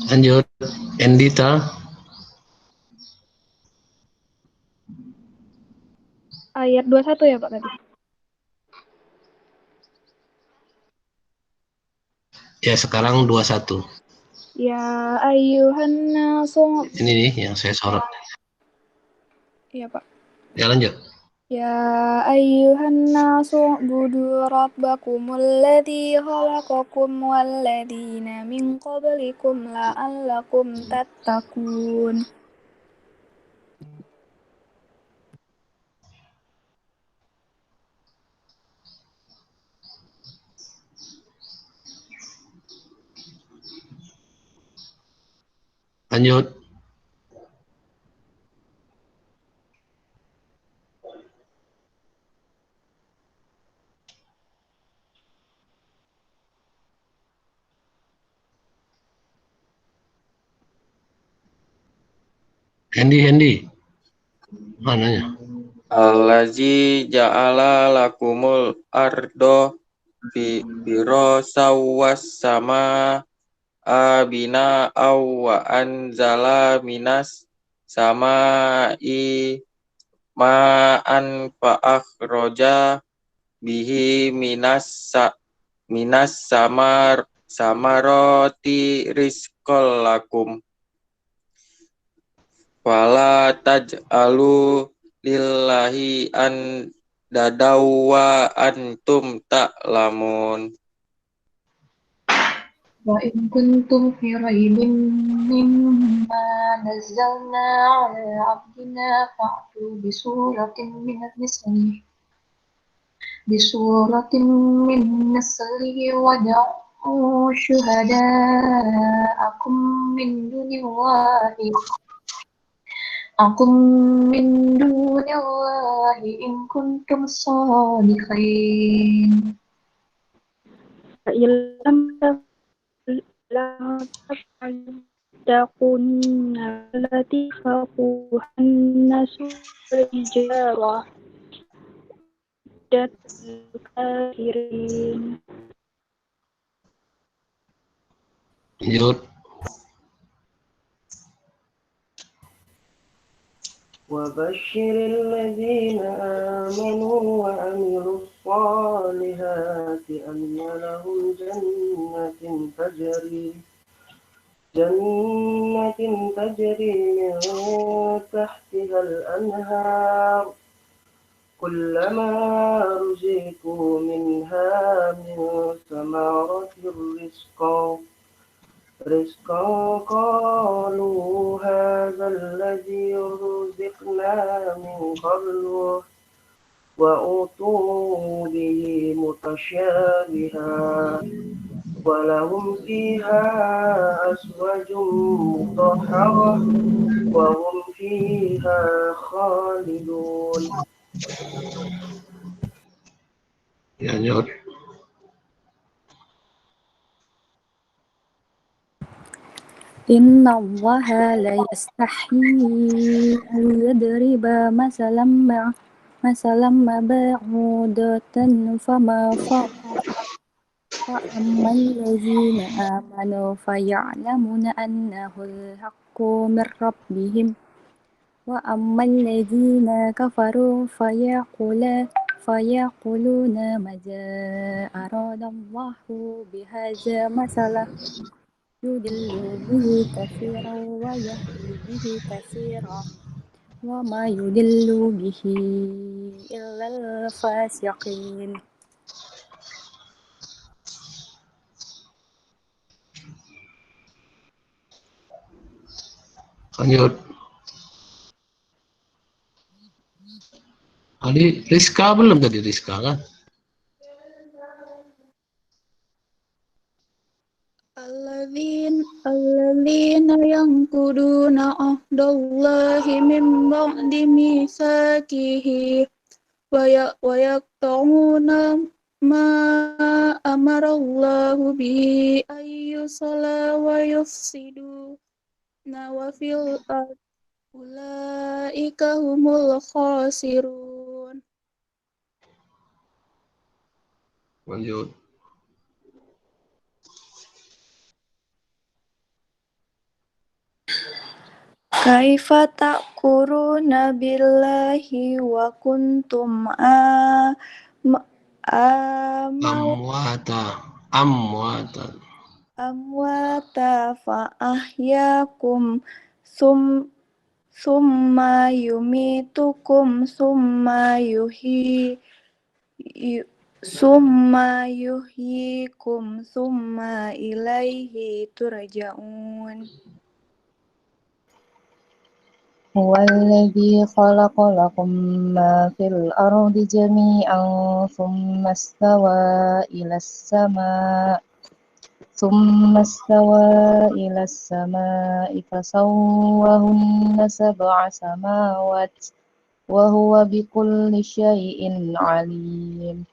Lanjut, Endita. Ayat 21 ya Pak tadi? Ya, sekarang 21. Ya ayyuhan nasu. Ini nih yang saya sorot. Iya Pak. Ya, lanjut. Ya ayyuhan nasu budu rabbakumul ladzi khalaqakum walladzina min qablikum la'allakum tattaqun. Lanjut. Hendi. Mananya? Allazi ja'ala lakumul ardo firasau was sama abina wa anzala minas samai ma'an fa'akhroja bihi minas samaroti rizqol lakum wala taj'alu lillahi an dadawa antum ta'lamun. Wa in kuntum fi raibin mimma nazzalna ala abdina fa'tu bisuratin min mislihi wad'u syuhada'akum min dunillahi in kuntum shadiqin. Ilham تكن التي خافوها الناس والحجارة أعدت للكافرين. Lanjut. وبشر الذين آمنوا وعملوا الصالحات أن لهم جنات تجري من تحتها الأنهار كلما رزقوا منها من ثمرة رزقا قالوا هذا الذي رزقنا من قبل وأتوا به متشابها ولهم فيها أزواج مطهرة وهم فيها خالدون. Lanjut. Inna Allaha la yastahi an yadriba masalam ba'udatan fama فأما الذين آمنوا فيعلمون أنه الحق من ربهم وأما الذين كفروا فيقولون ماذا أراد الله بهذا مثلا يضل به كثيرا ويهدي به كثيرا وما يضل به إلا الفاسقين. Lanjut. Tadi Rizka belum tadi Rizka kan? Alladzina yanquduna ahdallahi min ba'di mitsaqihi wa yaqta'una ma amarallahu bihi ayyusala wa yufsiduna wa fil ard ulaika humul khasirun. Lanjut. Kaifa ta'kuruna billahi wa kuntum Amwata. Amwata. amwata fa ahyakum summa yumitukum summa yuhyikum summa ilaihi turja'un. هو الذي خلق لكم ما في الأرض جميعا ثم استوى إلى السماء فسواهن سبع سماوات وهو بكل شيء عليم.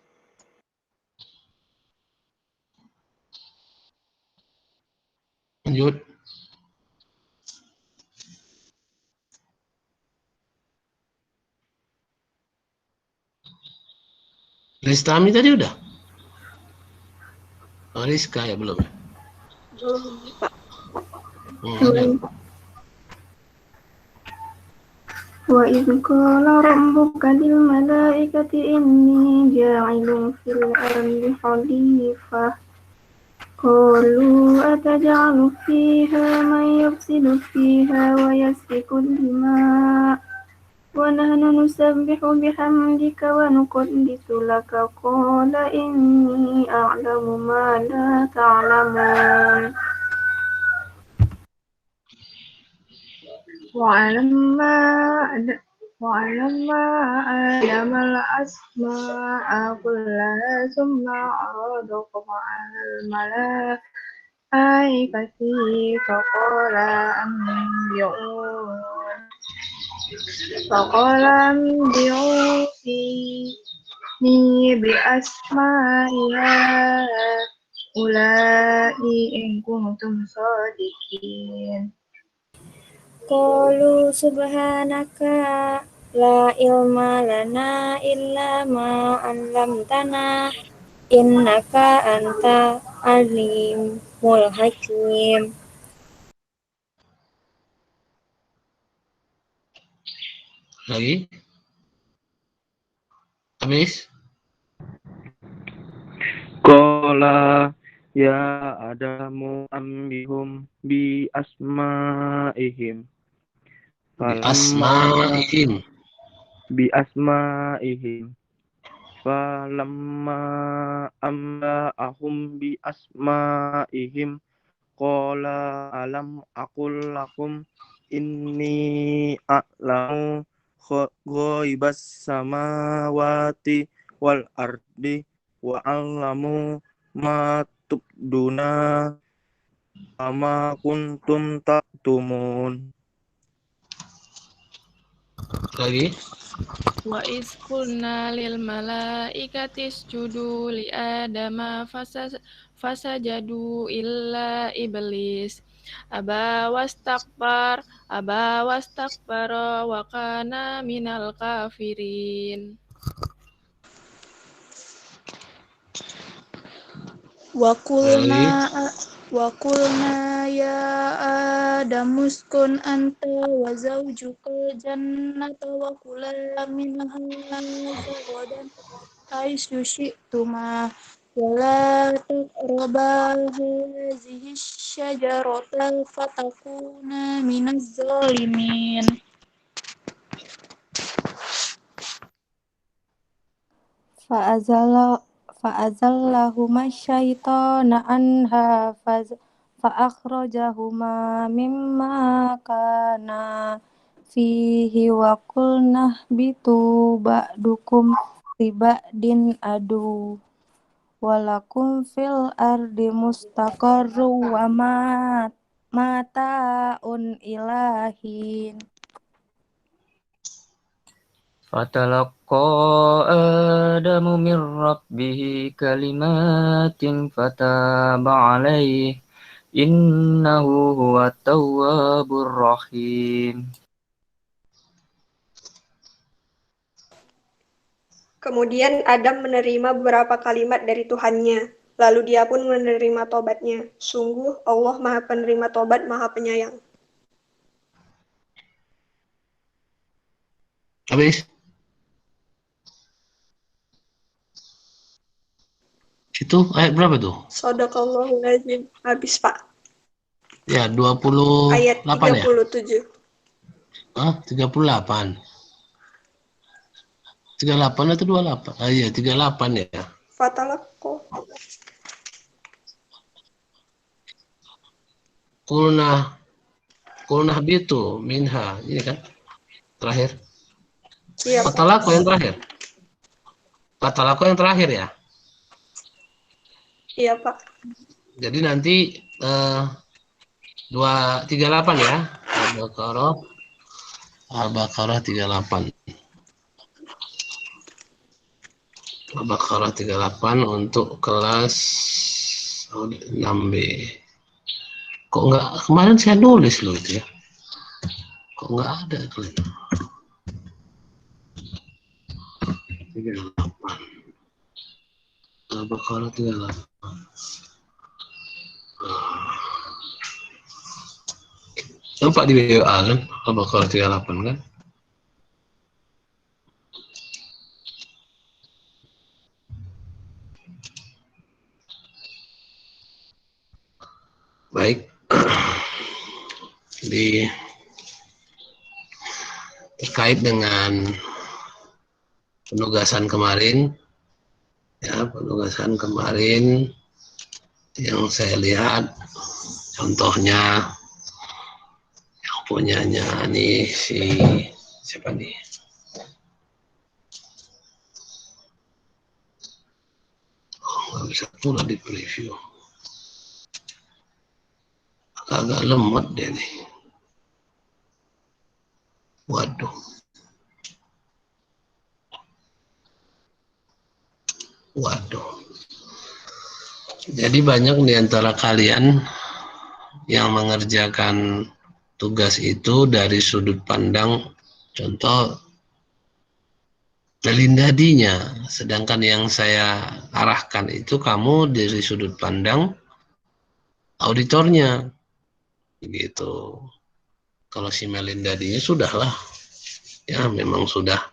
Lanjut. Lestami tadi udah? Oh, Rizka ya belum? Lanjut. وإذ قال ربك للملائكة إني جاعل في الأرض خليفة قالوا أتجعل فيها من يفسد فيها ويسفك الدماء ونحن نسبح بحمدك ونقدس لك قال إني أعلم ما لا تعلمون وعلمنا آدم الأسماء كلها ثم عرضهم على الملائكة فقال أنبئوني بأسماء هؤلاء إن كنتم صادقين Qalu subhanaka la ilma lana illa ma 'allamtana innaka anta alimul hakim. Lagi? Habis? Qala ya Adamu ambihum bi asma'ihim. Asma'ihim. Bi asma'ihim. Falamma amba'ahum bi asma'ihim qala alam aqul lakum inni a'lamu ghaibas samawati wal ardi wa a'lamu ma tubduna ama kuntum taktumun. Lagi? Wa iz qulna lil malaikati isjudu li adama fasajadu illa iblis aba wastakbara wa kana minal kafirin. Wa qulna ya Adamu uskun anta wa zawjukal jannata wa kula minha ragadan haitsu syi'tuma wa la taqraba hadhihi syajarata fatakuna minaz zalimin. Fa'azallahuma syaitana anha fa'akhrajahuma mimma kana fihi wa qulna bitu ba'dukum li ba'din adu walakum fil ardi mustaqarru wa mata'un ilahin. Fatalaqa Adamu min rabbihi kalimatin fataba alaihi innahu huwa tawwabur rahim. Kemudian Adam menerima beberapa kalimat dari Tuhannya. Lalu dia pun menerima tobatnya. Sungguh Allah Maha Penerima Tobat, Maha Penyayang. Habis? Itu ayat berapa tuh? Shadaqallahul Azim. Habis, Pak. Ya, 28 Ayat ya? 37. Hah? 38. 38 atau 28? Ah iya, 38 ya. Fatalaqo. Kulnah bitu minha. Ini kan? Terakhir. Iya, Pak. Fatalaqo yang terakhir. Fatalaqo yang terakhir ya. Iya, Pak. Jadi nanti 238 ya. Al-Baqarah 38. Al-Baqarah 38 untuk kelas 6B. Kok nggak, kemarin saya nulis loh itu ya. Kok nggak ada tuh. 38. Al-Baqarah 38. Nampak di WA kan? Al-Baqarah 38 kan? Baik. Jadi terkait dengan penugasan kemarin, ya penugasan kemarin yang saya lihat, contohnya yang punyanya nih si siapa nih? Oh, nggak bisa pula di preview. Agak lemot deh nih. Waduh. Jadi banyak di antara kalian yang mengerjakan tugas itu dari sudut pandang contoh melindadinya, sedangkan yang saya arahkan itu kamu dari sudut pandang auditornya gitu. Kalau si melindadinya sudahlah ya, memang sudah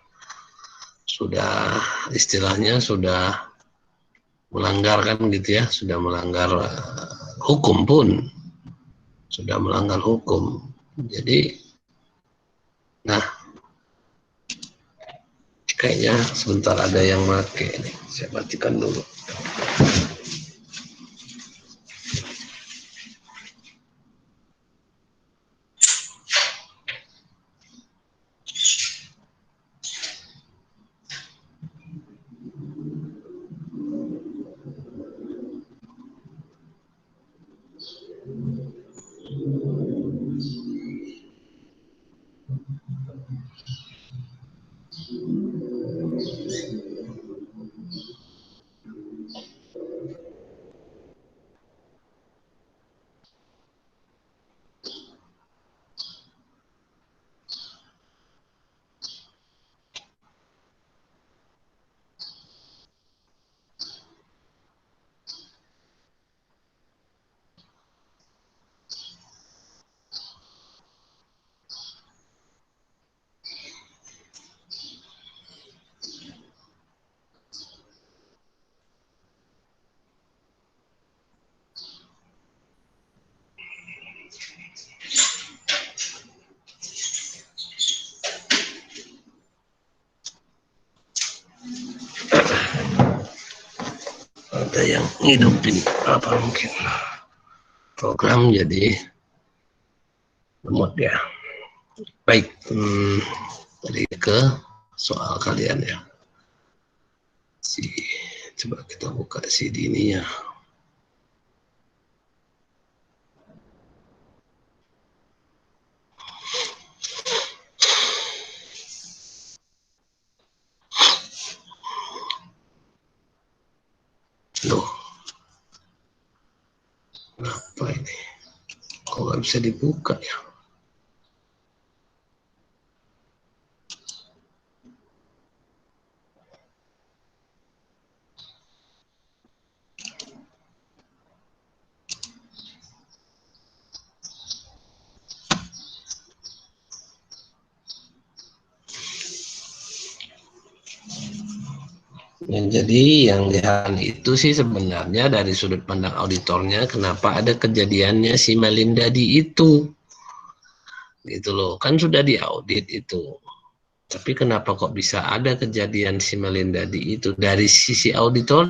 istilahnya sudah melanggar kan gitu ya, sudah melanggar hukum pun, sudah melanggar hukum. Jadi nah kayaknya sebentar ada yang pakai nih, saya matikan dulu. Ada yang hidupin apa mungkin program jadi lemot ya. Baik, jadi ke soal kalian ya. Coba kita buka CD ini ya. Loh, apa ini? Kok nggak bisa dibuka ya? Ya, jadi yang lihat itu sih sebenarnya dari sudut pandang auditornya, kenapa ada kejadiannya si Melindadi itu, gitu loh, kan sudah diaudit itu. Tapi kenapa kok bisa ada kejadian si Melindadi itu dari sisi auditor?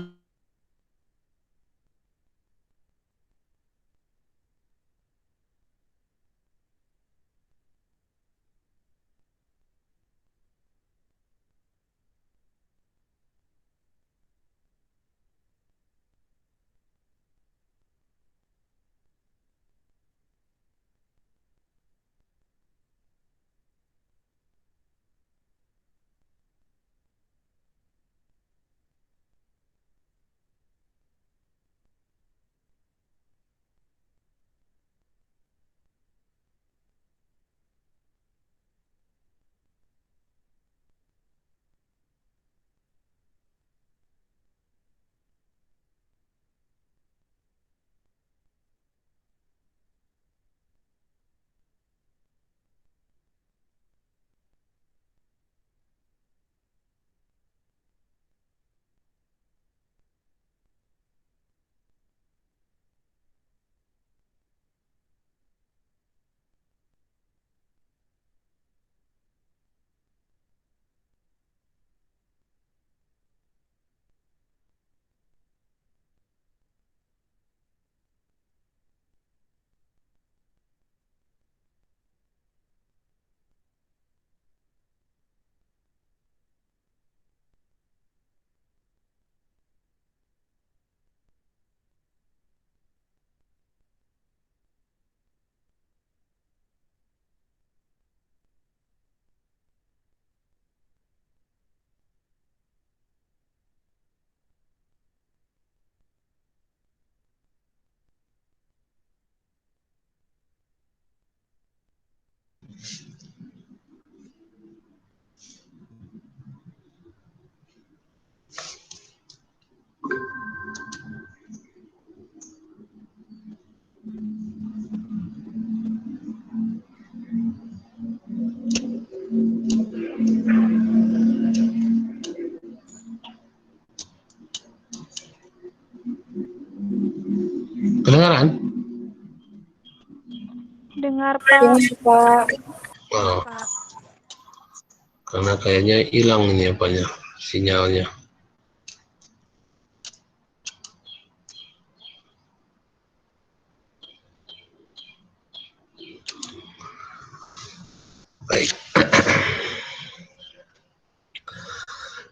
Kedengaran? Dengar, Pak. Oh, karena kayaknya hilang ini apanya, sinyalnya. Baik.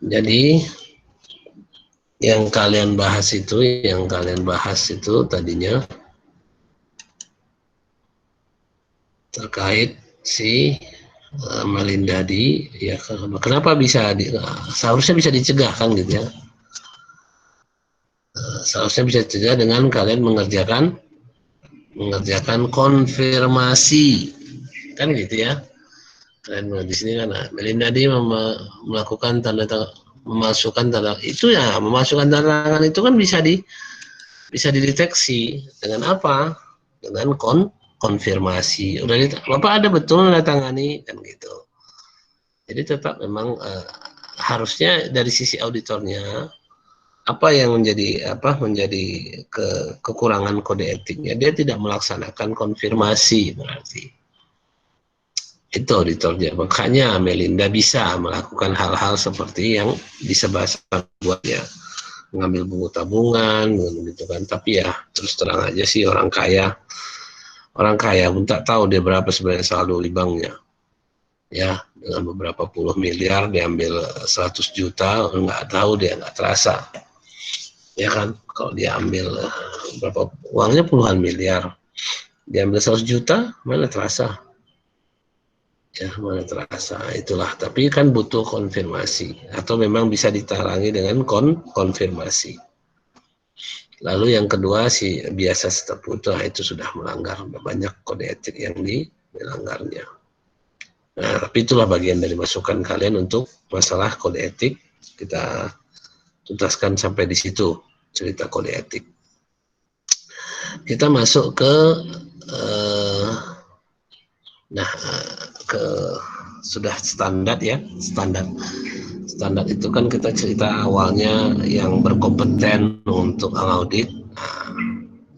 Jadi yang kalian bahas itu tadinya terkait si Melindadi, ya kenapa bisa seharusnya bisa dicegah kan gitu ya. Seharusnya bisa dicegah dengan kalian mengerjakan konfirmasi kan gitu ya. Kalian di sini kan Melindadi melakukan memasukkan tanda itu ya, memasukkan tanda tangan itu kan bisa dideteksi dengan apa? Dengan konfirmasi. Udah Bapak ada betul tanda tangani kan gitu. Jadi tetap memang harusnya dari sisi auditornya apa yang menjadi kekurangan kode etiknya, dia tidak melaksanakan konfirmasi, berarti itu auditornya. Makanya Melinda bisa melakukan hal-hal seperti yang disebutkan buatnya, mengambil buku tabungan gitu kan. Tapi ya terus terang aja sih, orang kaya pun tak tahu dia berapa sebenarnya saldo di banknya ya, dengan beberapa puluh miliar diambil 100 juta nggak tahu, dia nggak terasa ya kan. Kalau dia ambil berapa, uangnya puluhan miliar, diambil 100 juta mana terasa ya, mana terasa. Itulah, tapi kan butuh konfirmasi atau memang bisa ditarangi dengan konfirmasi. Lalu yang kedua si biasa step putra itu sudah melanggar, banyak kode etik yang dilanggarnya. Nah, tapi itulah bagian dari masukan kalian untuk masalah kode etik. Kita tuntaskan sampai di situ cerita kode etik. Kita masuk ke sudah standar ya, standar Standar itu kan kita cerita awalnya yang berkompeten untuk mengaudit. Nah,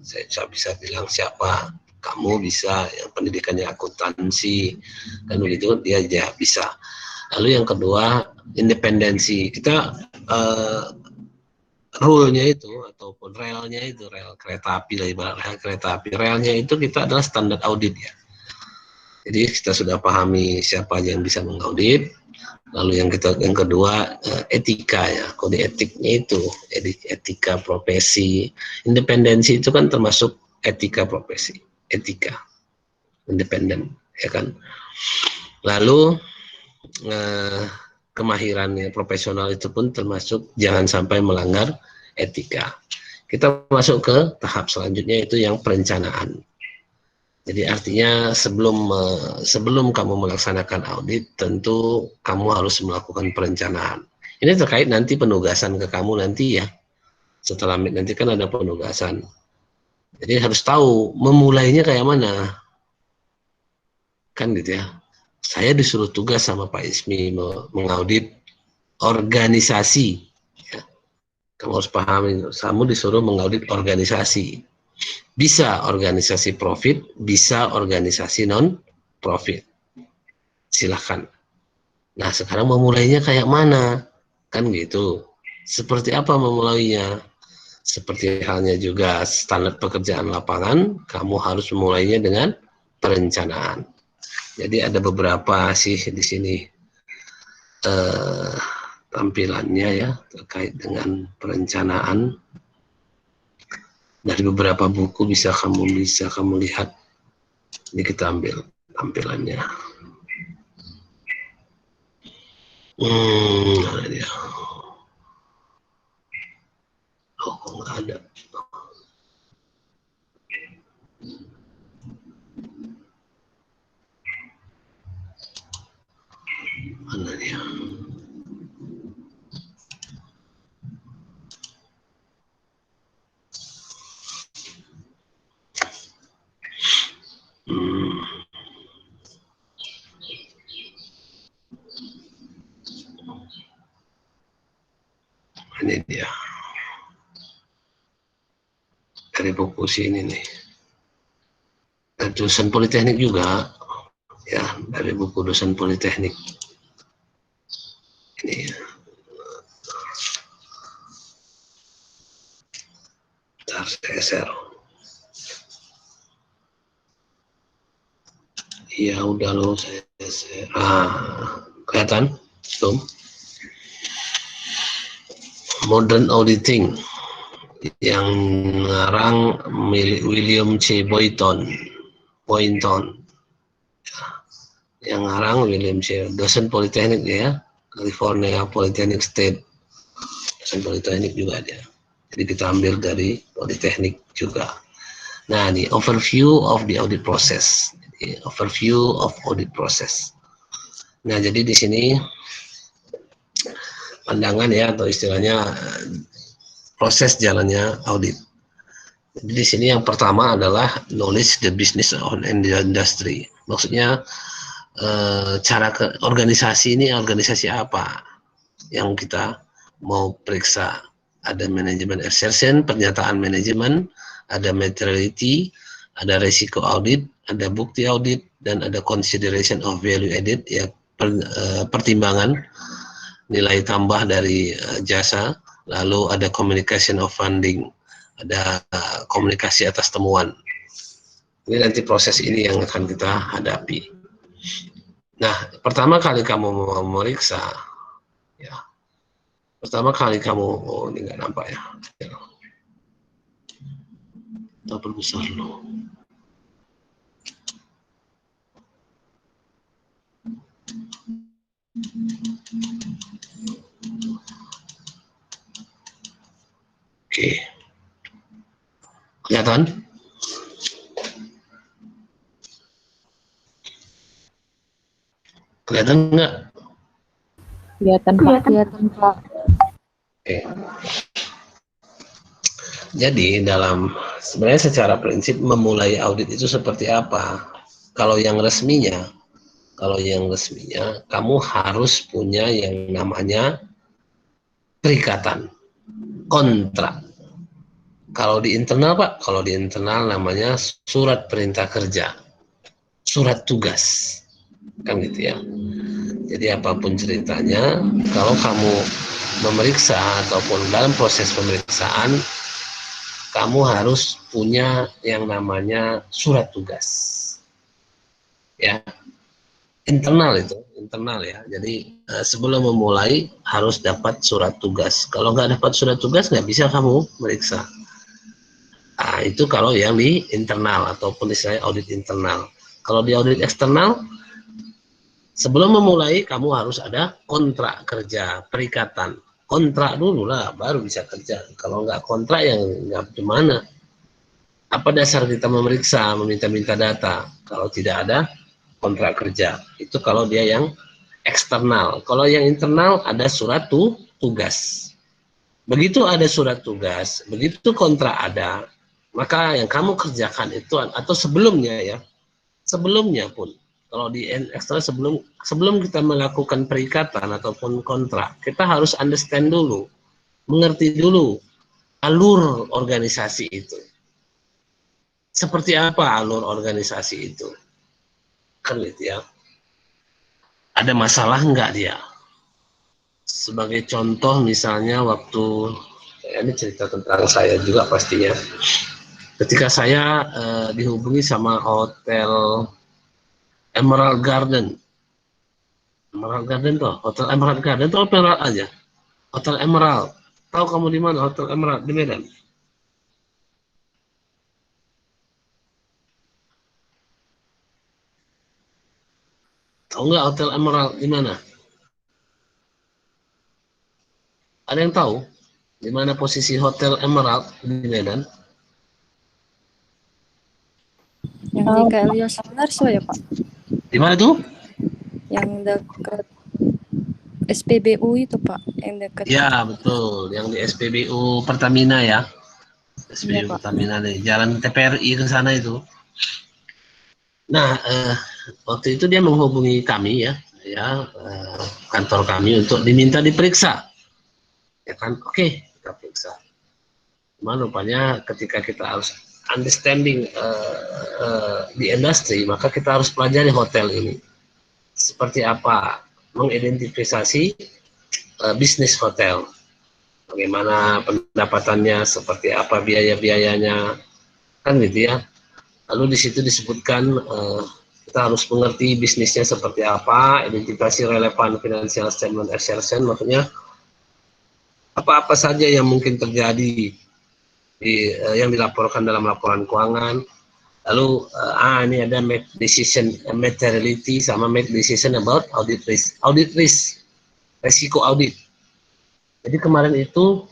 saya bisa bilang siapa, kamu bisa, yang pendidikannya akuntansi, kan begitu, dia bisa. Lalu yang kedua, independensi. Kita rule-nya itu ataupun relnya itu, rel kereta api lah, ibarat rel kereta api, relnya itu kita adalah standar audit ya. Jadi kita sudah pahami siapa yang bisa mengaudit. Lalu yang kedua, etika ya, kode etiknya itu, etika profesi. Independensi itu kan termasuk etika profesi, etika independen ya kan. Lalu kemahirannya profesional itu pun termasuk jangan sampai melanggar etika. Kita masuk ke tahap selanjutnya, itu yang perencanaan. Jadi artinya sebelum kamu melaksanakan audit, tentu kamu harus melakukan perencanaan. Ini terkait nanti penugasan ke kamu nanti ya. Setelah nanti kan ada penugasan. Jadi harus tahu memulainya kayak mana. Kan gitu ya. Saya disuruh tugas sama Pak Ismi mengaudit organisasi. Ya. Kamu harus pahami, kamu disuruh mengaudit organisasi. Bisa organisasi profit, bisa organisasi non-profit. Silahkan. Nah, sekarang memulainya kayak mana? Kan gitu. Seperti apa memulainya? Seperti halnya juga standar pekerjaan lapangan, kamu harus memulainya dengan perencanaan. Jadi ada beberapa sih di sini tampilannya ya, terkait dengan perencanaan. Dari beberapa buku bisa kamu lihat. Ini kita ambil tampilannya. Ada dia. Oh, kok nggak ada. Mana dia? Ini dia. Dari buku sini nih. Dari dosen politeknik juga. Ya, dari buku dosen politeknik. Ini. Bentar, saya share. Ya udah loh, saya share. Kelihatan? Zoom. Modern Auditing yang ngarang William C. Boynton. Yang ngarang William C. dosen politeknik ya, California Polytechnic State, dosen politeknik juga dia. Jadi kita ambil dari politeknik juga. Nah, ini overview of the audit process. Jadi, overview of audit process. Nah, jadi di sini pandangan ya, atau istilahnya proses jalannya audit. Jadi di sini yang pertama adalah knowledge the business and the industry. Maksudnya cara ke organisasi ini, organisasi apa yang kita mau periksa. Ada manajemen assertion, pernyataan manajemen, ada materiality, ada risiko audit, ada bukti audit, dan ada consideration of value added, ya pertimbangan nilai tambah dari jasa. Lalu ada communication of funding, ada komunikasi atas temuan. Ini nanti proses ini yang akan kita hadapi. Nah, pertama kali kamu mau memeriksa, ya, pertama kali kamu, oh ini nggak nampak ya, tak besar loh. Oke, kelihatan? Kelihatan nggak? Kelihatan Pak. Oke. Jadi sebenarnya secara prinsip memulai audit itu seperti apa? Kalau yang resminya kamu harus punya yang namanya perikatan, kontrak. Kalau di internal Pak, kalau di internal namanya surat perintah kerja, surat tugas, kan gitu ya. Jadi apapun ceritanya, kalau kamu memeriksa ataupun dalam proses pemeriksaan, kamu harus punya yang namanya surat tugas, ya. Internal itu, internal ya. Jadi sebelum memulai harus dapat surat tugas. Kalau nggak dapat surat tugas nggak bisa kamu meriksa. Nah, itu kalau yang di internal ataupun istilahnya audit internal. Kalau di audit eksternal, sebelum memulai kamu harus ada kontrak kerja, perikatan. Kontrak dulu lah, baru bisa kerja. Kalau nggak kontrak yang nggak gimana. Apa dasar kita memeriksa, meminta-minta data? Kalau tidak ada kontrak kerja, itu kalau dia yang eksternal. Kalau yang internal ada surat tugas. Begitu ada surat tugas, begitu kontrak ada, maka yang kamu kerjakan itu, atau sebelumnya ya, sebelumnya pun, kalau di eksternal sebelum kita melakukan perikatan ataupun kontrak, kita harus understand dulu, mengerti dulu alur organisasi itu. Seperti apa alur organisasi itu? Kan gitu ya. Ada masalah enggak dia? Sebagai contoh misalnya waktu, ini cerita tentang saya juga pastinya. Ketika saya dihubungi sama hotel Emerald Garden. Emerald Garden tuh, hotel Emerald Garden tuh Emerald aja. Hotel Emerald. Tahu kamu di mana Hotel Emerald? Di Medan. Tahu nggak Hotel Emerald di mana? Ada yang tahu di mana posisi Hotel Emerald di Medan? Yang di KLIA Sunarso ya Pak? Di mana tuh? Yang dekat SPBU itu Pak, yang dekat. Ya betul, yang di SPBU Pertamina ya. SPBU Ya, Pertamina nih, jalan TPRI ke sana itu. Nah, waktu itu dia menghubungi kami ya, kantor kami untuk diminta diperiksa. Ya kan, oke, kita periksa. Cuman rupanya ketika kita harus understanding di industri, maka kita harus pelajari hotel ini. Seperti apa mengidentifikasi bisnis hotel. Bagaimana pendapatannya, seperti apa biaya-biayanya, kan gitu ya. Lalu di situ disebutkan kita harus mengerti bisnisnya seperti apa, identifikasi relevan financial statement assertion, maksudnya apa-apa saja yang mungkin terjadi yang dilaporkan dalam laporan keuangan. Lalu ini ada make decision materiality sama make decision about audit risk, resiko audit. Jadi kemarin itu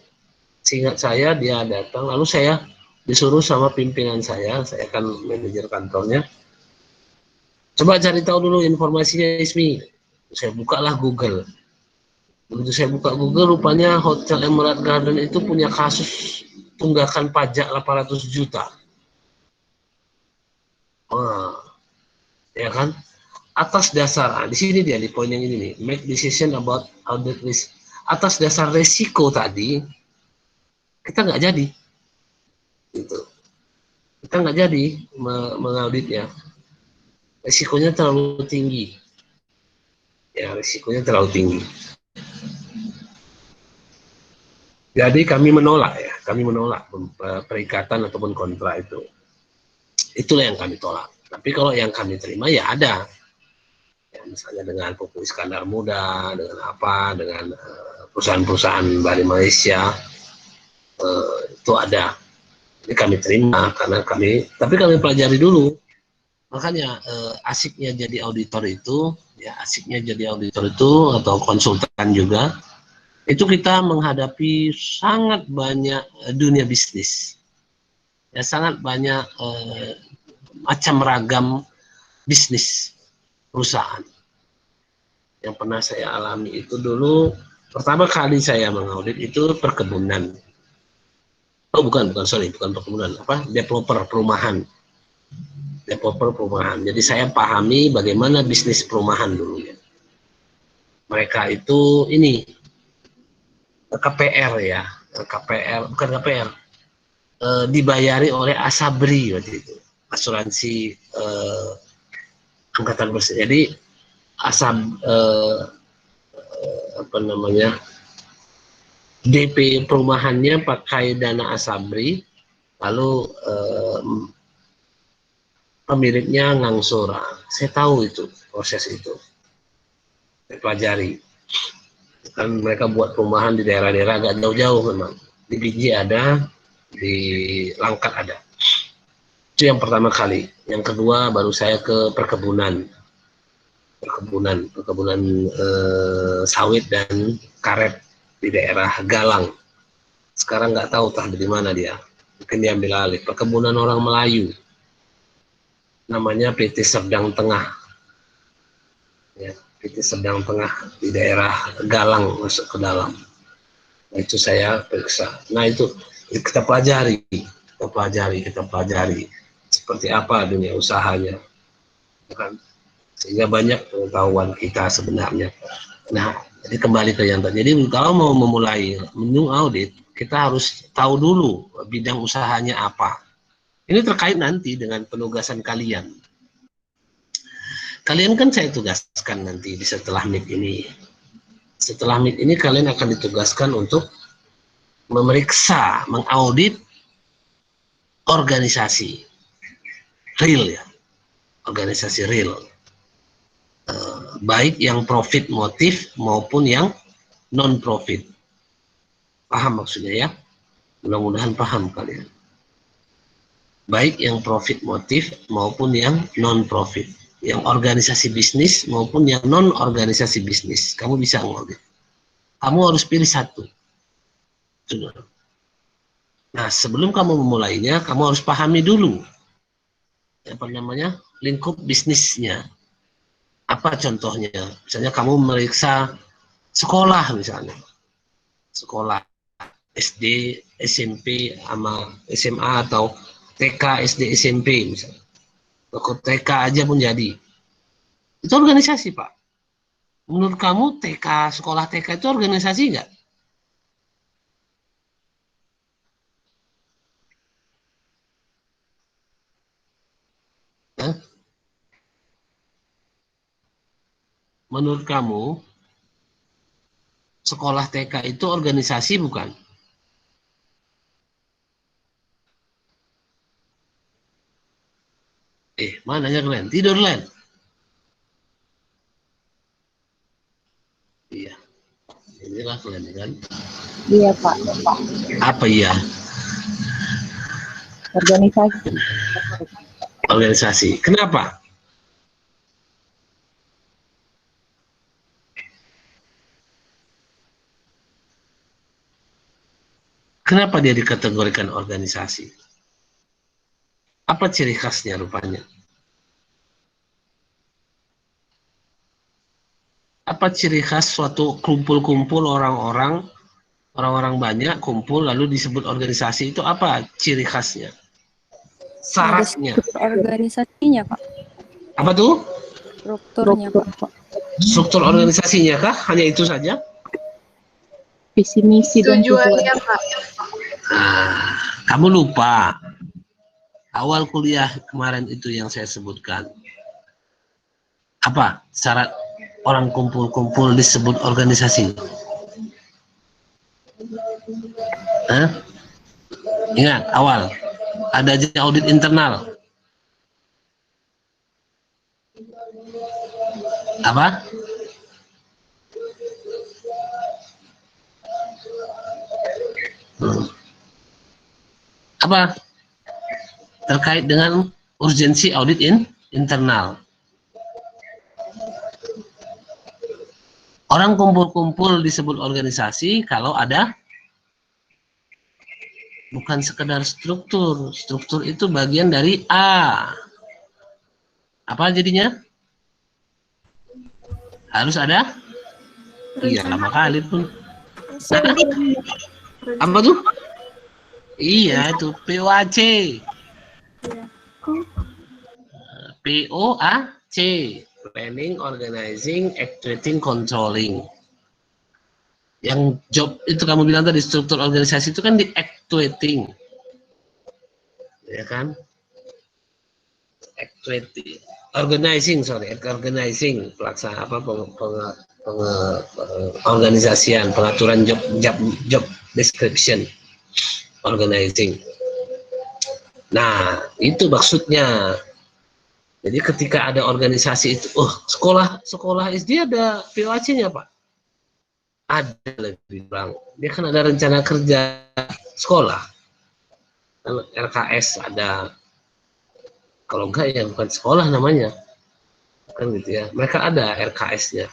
seingat saya dia datang, lalu saya disuruh sama pimpinan saya kan manajer kantornya, coba cari tahu dulu informasinya Ismi. Saya bukalah Google. Begitu saya buka Google, rupanya Hotel Emerald Garden itu punya kasus tunggakan pajak 800 juta. Wah, ya kan? Atas dasar, di sini dia di poin yang ini nih, make decision about audit risk. Atas dasar resiko tadi, kita nggak jadi. Gitu. Kita nggak jadi mengauditnya. Resikonya terlalu tinggi. Ya, resikonya terlalu tinggi. Jadi kami menolak ya, kami menolak perikatan ataupun kontrak itu. Itulah yang kami tolak. Tapi kalau yang kami terima ya ada. Ya, misalnya dengan Pupuk Iskandar Muda, dengan apa, dengan perusahaan-perusahaan dari Malaysia, itu ada. Ini kami terima karena tapi kami pelajari dulu. Makanya asiknya jadi auditor itu, ya asiknya jadi auditor itu atau konsultan juga, itu kita menghadapi sangat banyak dunia bisnis. Ya sangat banyak macam ragam bisnis perusahaan. Yang pernah saya alami itu dulu, pertama kali saya mengaudit itu perkebunan. Oh bukan perkebunan, developer perumahan. Jadi saya pahami bagaimana bisnis perumahan dulu ya. Mereka itu ini KPR ya, KPR bukan KPR, dibayari oleh Asabri waktu itu, asuransi angkatan bersih. Jadi apa namanya, DP perumahannya pakai dana Asabri, lalu pemiliknya ngangsur. Saya tahu itu, proses itu, saya pelajari. Kan mereka buat perumahan di daerah-daerah agak jauh-jauh memang. Di Binjai ada, di Langkat ada. Itu yang pertama kali. Yang kedua baru saya ke perkebunan sawit dan karet di daerah Galang. Sekarang nggak tahu tah dari mana dia. Mungkin dia ambil alih. Perkebunan orang Melayu. Namanya PT Serdang Tengah. Ya, PT Serdang Tengah di daerah Galang masuk ke dalam. Nah, itu saya periksa. Nah itu kita pelajari. Seperti apa dunia usahanya. Kan? Sehingga banyak pengetahuan kita sebenarnya. Nah, jadi kembali ke yang tadi. Jadi kalau mau memulai menu audit, kita harus tahu dulu bidang usahanya apa. Ini terkait nanti dengan penugasan kalian. Kalian kan saya tugaskan nanti di setelah MIP ini. Setelah MIP ini kalian akan ditugaskan untuk memeriksa, mengaudit organisasi real ya. Organisasi real. Baik yang profit motif maupun yang non profit. Paham maksudnya ya? Mudah-mudahan paham kalian. Baik yang profit motif maupun yang non profit, yang organisasi bisnis maupun yang non organisasi bisnis. Kamu bisa ngaudit. Kamu harus pilih satu. Nah, sebelum kamu memulainya, kamu harus pahami dulu apa namanya, lingkup bisnisnya. Apa contohnya? Misalnya kamu memeriksa sekolah misalnya. Sekolah SD, SMP, sama SMA atau TK, SD, SMP misalnya. Toko TK aja pun jadi. Itu organisasi, Pak. Menurut kamu TK, sekolah TK itu organisasi nggak? Hah? Menurut kamu sekolah TK itu organisasi bukan? Mananya kalian? Tidur, Len? Iya. Inilah kalian kan? Iya, Pak. Apa iya? Organisasi. Organisasi. Kenapa? Kenapa dia dikategorikan organisasi? Apa ciri khasnya rupanya? Apa ciri khas suatu kumpul-kumpul orang-orang banyak kumpul lalu disebut organisasi, itu apa ciri khasnya? Syaratnya. Organisasinya, Pak. Apa tuh? Strukturnya, Pak. Struktur organisasinya kah? Hanya itu saja? Visi misi dan Tujuannya, Pak. Nah, kamu lupa awal kuliah kemarin itu yang saya sebutkan. Apa syarat orang kumpul-kumpul disebut organisasi? Hah? Ingat awal ada aja audit internal. Apa? Apa? Terkait dengan urgensi audit internal. Orang kumpul-kumpul disebut organisasi kalau ada bukan sekedar struktur. Struktur itu bagian dari A. Apa jadinya? Harus ada? Iya, lama kali pun. Apa tuh? Iya, itu POAC. POAC. Planning, Organizing, Actuating, Controlling. Yang job itu kamu bilang tadi, struktur organisasi itu kan di actuating, ya kan? Actuating, organizing, pelaksanaan apa organisasian, pengaturan job description, organizing. Nah, itu maksudnya. Jadi ketika ada organisasi itu, sekolah SD ada POAC-nya, Pak. Ada, lebih bilang. Dia kan ada rencana kerja sekolah. RKS ada. Kalau enggak ya bukan sekolah namanya. Kan gitu ya. Mereka ada RKS-nya.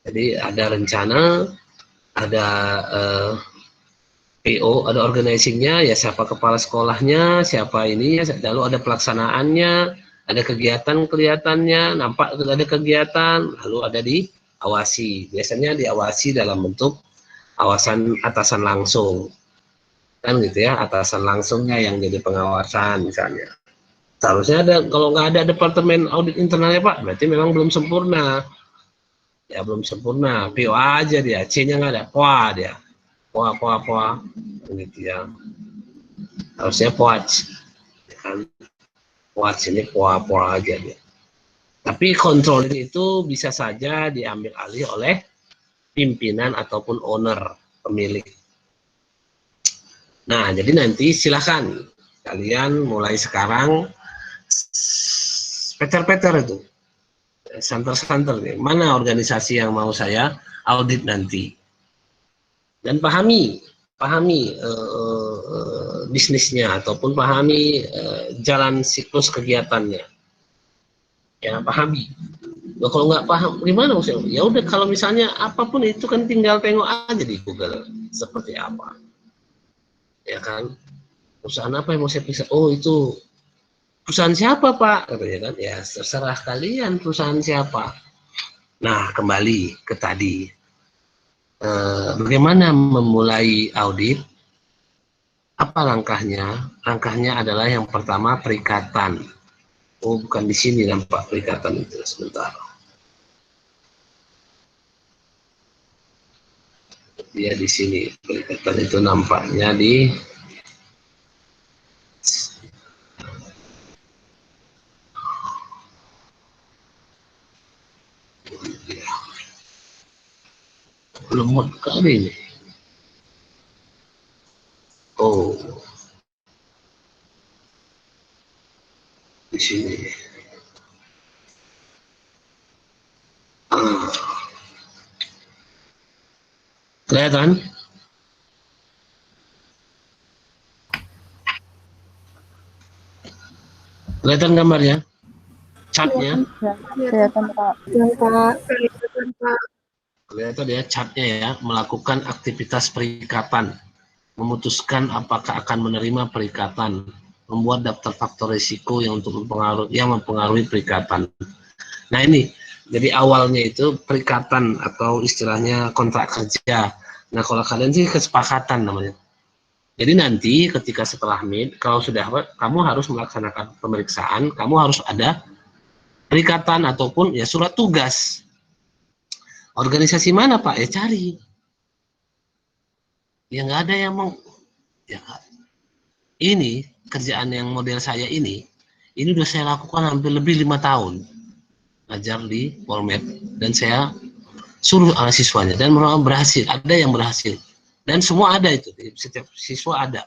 Jadi ada rencana, ada PO, ada organizingnya, ya siapa kepala sekolahnya, siapa ini, lalu ada pelaksanaannya, ada kegiatan kelihatannya, nampak ada kegiatan, lalu ada diawasi. Biasanya diawasi dalam bentuk awasan atasan langsung, kan gitu ya, atasan langsungnya yang jadi pengawasan misalnya. Seharusnya ada, kalau nggak ada departemen audit internalnya Pak, berarti memang belum sempurna. Ya belum sempurna, PO aja dia, C-nya nggak ada, POA dia. Poa gitu ya, harusnya POAC kan, POAC ini poa aja dia. Tapi kontrol itu bisa saja diambil alih oleh pimpinan ataupun owner, pemilik. Nah, jadi nanti silahkan kalian mulai sekarang peter itu, santer nih, mana organisasi yang mau saya audit nanti. Dan pahami bisnisnya ataupun pahami jalan siklus kegiatannya. Ya pahami. Loh, kalau nggak paham gimana maksudnya? Ya udah, kalau misalnya apapun itu kan tinggal tengok aja di Google seperti apa. Ya kan? Perusahaan apa yang mau saya periksa? Oh, itu perusahaan siapa, Pak? Katanya kan. Ya terserah kalian perusahaan siapa. Nah, kembali ke tadi. Bagaimana memulai audit? Apa langkahnya? Langkahnya adalah yang pertama perikatan. Oh, bukan di sini nampak perikatan itu, sebentar. Dia di sini, perikatan itu nampaknya di lemot kali ini. Oh, di sini. Kelihatan? Kelihatan gambarnya? Catnya? Kelihatan Pak. Kelihatan ya catnya ya, melakukan aktivitas perikatan, memutuskan apakah akan menerima perikatan, membuat daftar faktor risiko yang mempengaruhi perikatan. Nah ini, jadi awalnya itu perikatan atau istilahnya kontrak kerja. Nah kalau kalian sih kesepakatan namanya. Jadi nanti ketika setelah MIT, kalau sudah kamu harus melaksanakan pemeriksaan, kamu harus ada perikatan ataupun ya surat tugas. Organisasi mana Pak? Ya cari. Ya nggak ada yang mau. Ya ini kerjaan yang model saya ini udah saya lakukan hampir lebih 5 tahun. Ngajar di Polmed dan saya suruh siswanya dan berhasil. Ada yang berhasil dan semua ada itu. Setiap siswa ada.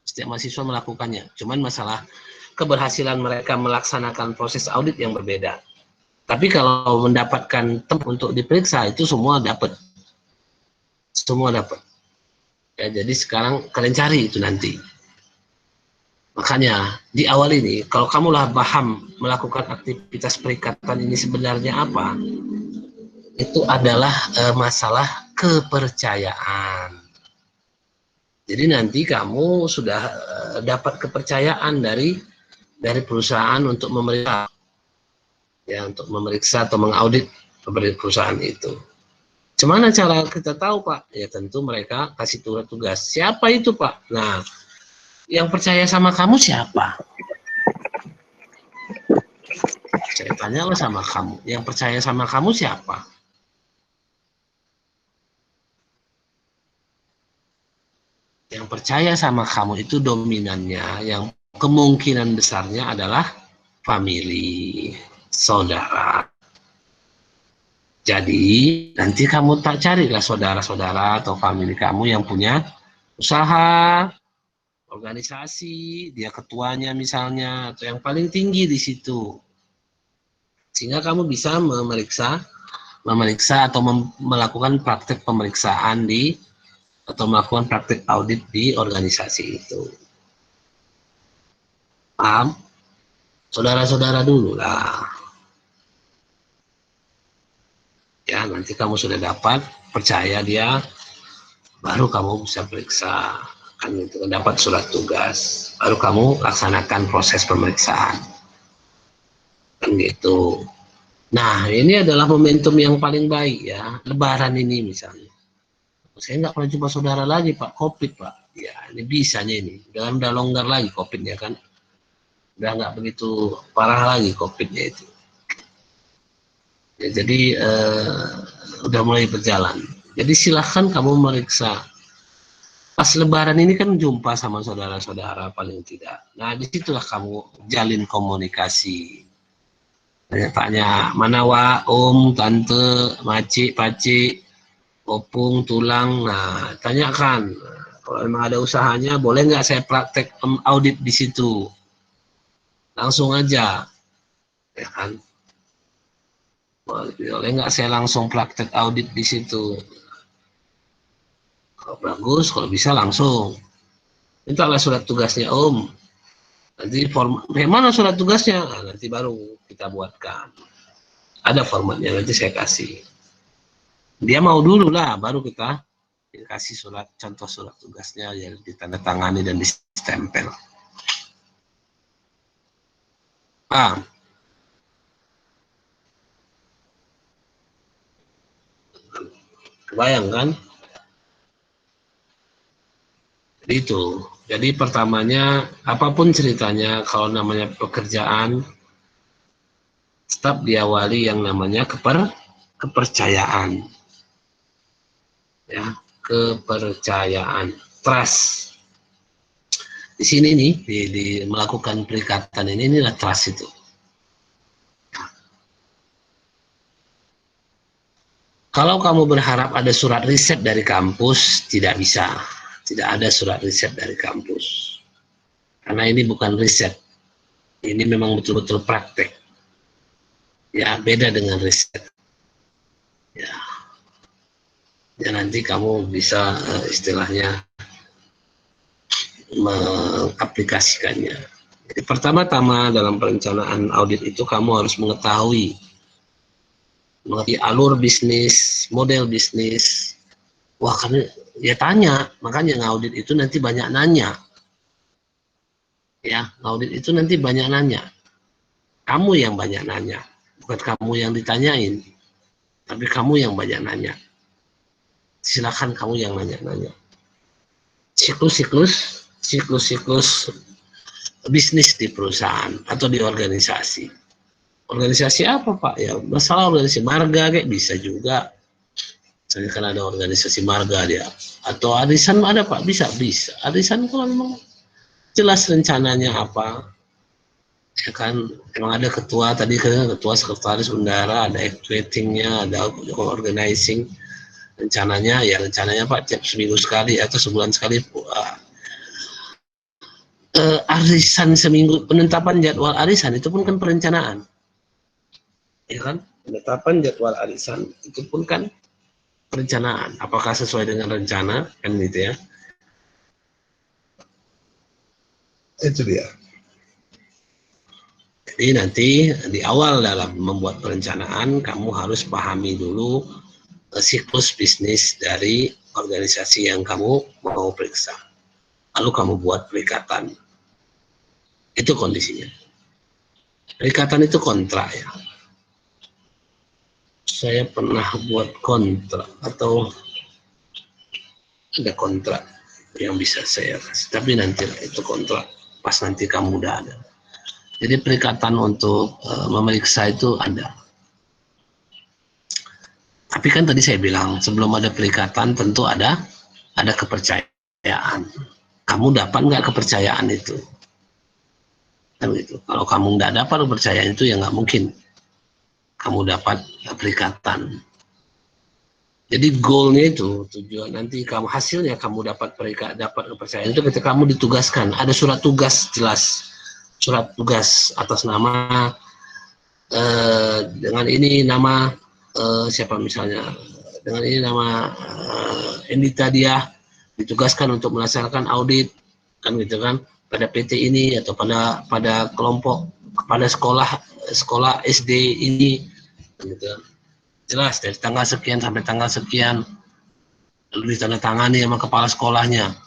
Setiap mahasiswa melakukannya. Cuman masalah keberhasilan mereka melaksanakan proses audit yang berbeda. Tapi kalau mendapatkan tempat untuk diperiksa itu semua dapat. Semua dapat. Ya, jadi sekarang kalian cari itu nanti. Makanya di awal ini kalau kamulah paham melakukan aktivitas perikatan ini sebenarnya apa, itu adalah masalah kepercayaan. Jadi nanti kamu sudah dapat kepercayaan dari perusahaan untuk memeriksa, ya untuk memeriksa atau mengaudit perusahaan itu. Gimana cara kita tahu Pak? Ya tentu mereka kasih tugas. Siapa itu Pak? Nah, yang percaya sama kamu siapa? Saya tanyalah sama kamu. Yang percaya sama kamu siapa? Yang percaya sama kamu itu dominannya, yang kemungkinan besarnya adalah family, saudara. Jadi nanti kamu tak carilah saudara-saudara atau family kamu yang punya usaha, organisasi, dia ketuanya misalnya, atau yang paling tinggi di situ. Sehingga kamu bisa memeriksa atau melakukan praktek pemeriksaan atau melakukan praktek audit di organisasi itu. Paham? Saudara-saudara dulu lah. Ya, nanti kamu sudah dapat, percaya dia, baru kamu bisa periksa. Kan itu dapat surat tugas, baru kamu laksanakan proses pemeriksaan. Kan gitu. Nah, ini adalah momentum yang paling baik ya, Lebaran ini misalnya. Saya nggak pernah jumpa saudara lagi, Pak, COVID, Pak. Ya, ini bisanya ini. Udah longgar lagi COVID-nya kan. Udah nggak begitu parah lagi COVID-nya itu. Ya, jadi udah mulai berjalan. Jadi silahkan kamu meriksa. Pas Lebaran ini kan jumpa sama saudara-saudara paling tidak. Nah, disitulah kamu jalin komunikasi. Tanya, mana wa, om, tante, maci, paci, opung, tulang. Nah, tanyakan. Kalau memang ada usahanya, boleh nggak saya praktek audit di situ? Langsung aja, ya kan? Boleh nggak saya langsung praktek audit di situ? Kalau bagus, kalau bisa langsung. Mintalah surat tugasnya, Om. Nanti mana surat tugasnya? Nah, nanti baru kita buatkan. Ada formatnya, nanti saya kasih. Dia mau dulu lah, baru kita kasih contoh surat tugasnya yang ditandatangani dan distempel. Paham? Kebayang kan? Itu. Jadi pertamanya, apapun ceritanya, kalau namanya pekerjaan, tetap diawali yang namanya kepercayaan. Ya, kepercayaan, trust. Di sini nih, di melakukan perikatan inilah trust itu. Kalau kamu berharap ada surat riset dari kampus, tidak bisa. Tidak ada surat riset dari kampus. Karena ini bukan riset. Ini memang betul-betul praktek. Ya, beda dengan riset. Ya. Ya, nanti kamu bisa istilahnya mengaplikasikannya. Jadi pertama-tama dalam perencanaan audit itu kamu harus mengerti alur bisnis, model bisnis. Wah, karena ya tanya, makanya ngaudit itu nanti banyak nanya. Ya, ngaudit itu nanti banyak nanya. Kamu yang banyak nanya, bukan kamu yang ditanyain, tapi kamu yang banyak nanya. Silakan kamu yang nanya-nanya. Siklus bisnis di perusahaan atau di organisasi. Organisasi apa, Pak? Ya, masalah organisasi marga kayak bisa juga. Misalnya kan ada organisasi marga dia. Atau arisan ada, Pak? Bisa. Arisan kalau memang jelas rencananya apa. Ya kan, memang ada ketua, tadi kan ketua sekretaris bendara, ada activatingnya, ada organizing. Rencananya Pak, tiap seminggu sekali atau sebulan sekali. Arisan seminggu, penetapan jadwal arisan itu pun kan perencanaan. Ya kan, penetapan jadwal arisan itu pun kan perencanaan. Apakah sesuai dengan rencana, kan gitu ya. Itu dia. Jadi nanti di awal dalam membuat perencanaan, kamu harus pahami dulu siklus bisnis dari organisasi yang kamu mau periksa. Lalu kamu buat perikatan. Itu kondisinya. Perikatan itu kontrak ya. Saya pernah buat kontrak atau ada kontrak yang bisa saya kasih. Tapi nanti itu kontrak pas nanti kamu udah ada. Jadi perikatan untuk memeriksa itu ada. Tapi kan tadi saya bilang sebelum ada perikatan tentu ada kepercayaan. kepercayaan. Kamu dapat nggak kepercayaan itu? Kan gitu. Kalau kamu nggak dapat kepercayaan itu, ya nggak mungkin kamu dapat perikatan. Jadi goalnya itu, tujuan nanti kamu hasilnya kamu dapat kepercayaan itu ketika kamu ditugaskan. Ada surat tugas jelas, surat tugas atas nama dengan ini nama siapa misalnya, dengan ini nama Endita dia ditugaskan untuk melaksanakan audit, kan gitu kan, pada PT ini atau pada kelompok, pada sekolah SD ini, gitu. Jelas dari tanggal sekian sampai tanggal sekian, lalu ditandatangani sama kepala sekolahnya,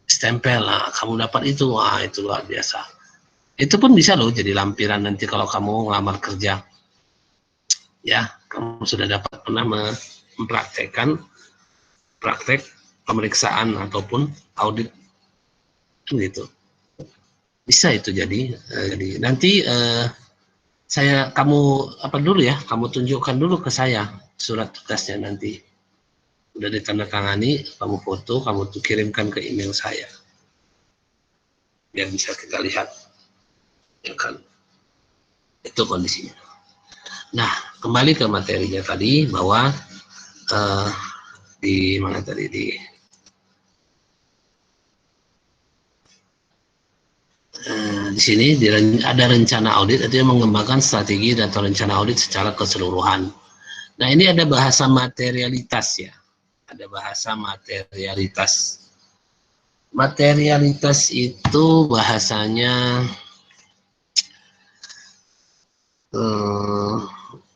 stempel, nah, kamu dapat itu, wah itu luar biasa. Itu pun bisa loh jadi lampiran nanti kalau kamu ngelamar kerja. Ya, kamu sudah dapat pernah mempraktekkan praktek pemeriksaan ataupun audit, gitu. Bisa itu jadi nanti kamu apa dulu ya, kamu tunjukkan dulu ke saya surat tugasnya nanti. Udah ditandatangani, kamu foto, kamu kirimkan ke email saya. Biar bisa kita lihat. Ya kan? Itu kondisinya. Nah, kembali ke materinya tadi, bahwa di mana tadi, di sini ada rencana audit, itu yang mengembangkan strategi atau rencana audit secara keseluruhan. Nah, ini ada bahasa materialitas ya, ada bahasa materialitas. Materialitas itu bahasanya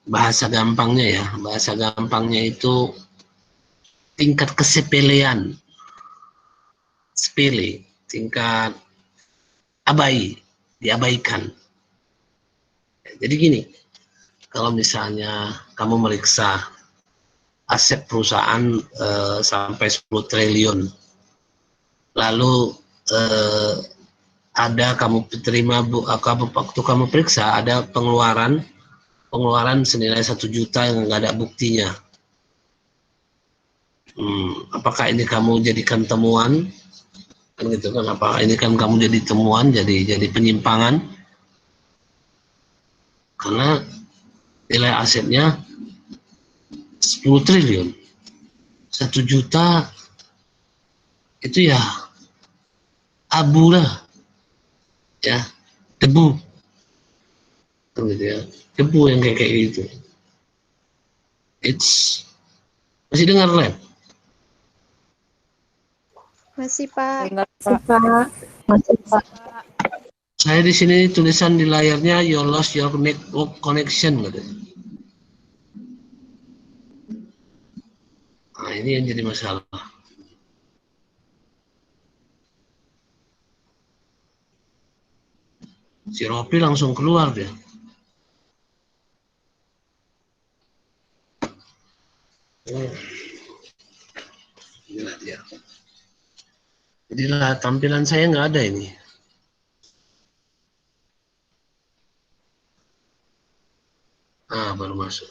bahasa gampangnya ya, bahasa gampangnya itu tingkat kesepelean, sepele, tingkat diabaikan. Jadi gini, kalau misalnya kamu meriksa aset perusahaan sampai 10 triliun, lalu ada kamu terima waktu kamu periksa ada pengeluaran senilai 1 juta yang nggak ada buktinya. Apakah ini kamu jadikan temuan? Kan gitu kan, apakah ini kan kamu jadi temuan, jadi penyimpangan? Karena nilai asetnya 10 triliun. 1 juta itu ya abu lah. Ya, debu. Gitu ya. Debu yang kayak gitu. Masih dengar, Lem? Masih, Pak. Masih, Pak. Saya di sini tulisan di layarnya you lost your network connection gitu. Nah, ini yang jadi masalah. Si Ropi langsung keluar dia. Inilah dia. Jadilah tampilan saya nggak ada ini. Baru masuk.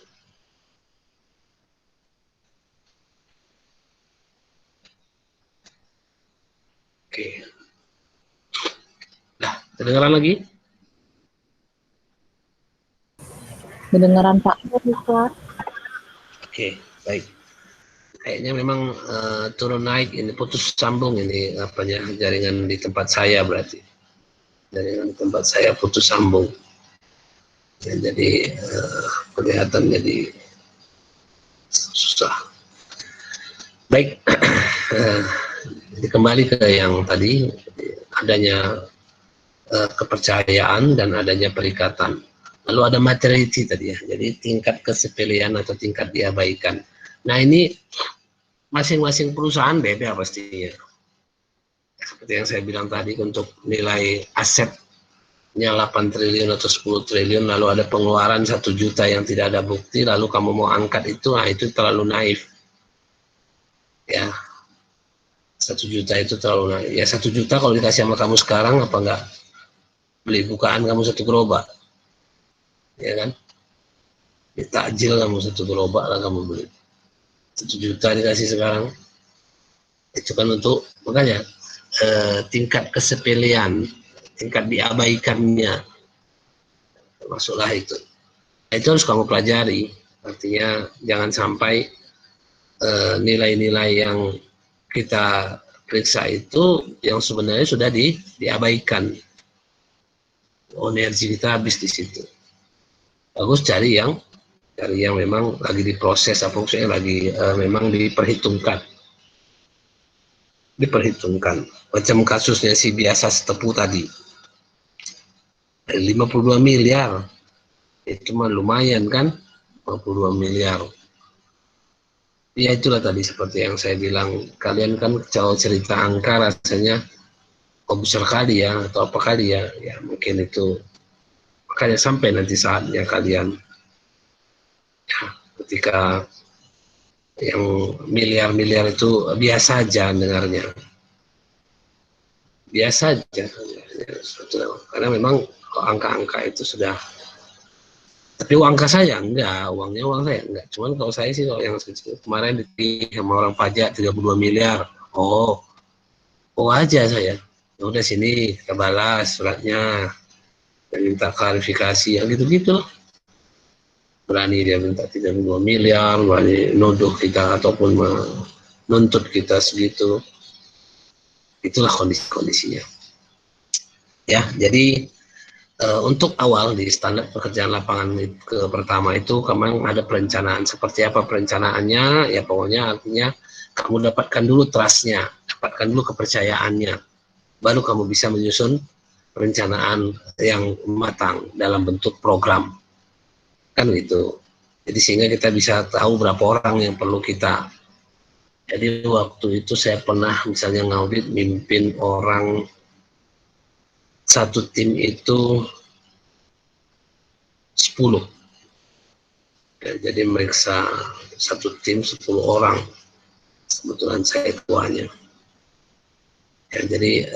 Oke. Nah, kedengaran lagi? Kedengaran, Pak. Oke, baik. Kayaknya memang turun naik ini, putus sambung ini jaringan di tempat saya berarti. Jaringan di tempat saya putus sambung. Ya, jadi kelihatan jadi susah. Baik, jadi kembali ke yang tadi, adanya kepercayaan dan adanya perikatan. Lalu ada materiality tadi ya, jadi tingkat kesepelean atau tingkat diabaikan. Nah, ini masing-masing perusahaan beda pastinya. Seperti yang saya bilang tadi, untuk nilai asetnya 8 triliun atau 10 triliun, lalu ada pengeluaran 1 juta yang tidak ada bukti, lalu kamu mau angkat itu, nah itu terlalu naif. Ya, 1 juta itu terlalu naif. Ya 1 juta kalau dikasih sama kamu sekarang, apa enggak beli bukaan kamu 1 gerobak? Ya kan? Ditakjil kamu 1 gerobak lah kamu beli. 1 juta dikasih sekarang. Itu kan untuk, makanya tingkat kesepelean, tingkat diabaikannya, masuklah itu. Itu harus kamu pelajari. Artinya jangan sampai nilai-nilai yang kita periksa itu yang sebenarnya sudah diabaikan. Energi kita habis di situ. Bagus cari yang memang lagi diproses, apa maksudnya lagi memang diperhitungkan. Macam kasusnya si biasa setepu tadi. 52 miliar. Itu mah lumayan kan? 52 miliar. Ya itulah tadi seperti yang saya bilang, kalian kan kalau cerita angka rasanya kok besar kali ya, atau apa kali ya, ya mungkin itu, makanya sampai nanti saatnya kalian, ya, ketika yang miliar-miliar itu biasa aja dengarnya, biasa aja, karena memang angka-angka itu sudah. Tapi uang saya enggak, uangnya uang saya enggak. Cuman kalau saya sih, kalau yang kemarin ditagih sama orang pajak 32 miliar. Oh aja saya. Ya udah sini kita balas suratnya. Dan minta klarifikasi, ya gitu-gitu loh. Berani dia minta 32 miliar, berani nuduh kita ataupun menuntut kita segitu. Itulah kondisinya. Ya, jadi untuk awal di standar pekerjaan lapangan ke pertama itu memang ada perencanaan. Seperti apa perencanaannya? Ya pokoknya artinya kamu dapatkan dulu trust-nya, dapatkan dulu kepercayaannya, baru kamu bisa menyusun perencanaan yang matang dalam bentuk program, kan gitu. Jadi sehingga kita bisa tahu berapa orang yang perlu kita. Jadi waktu itu saya pernah misalnya ngaudit, mimpin orang, satu tim itu 10. Ya, jadi meriksa satu tim 10 orang. Kebetulan saya ketuanya. Ya, jadi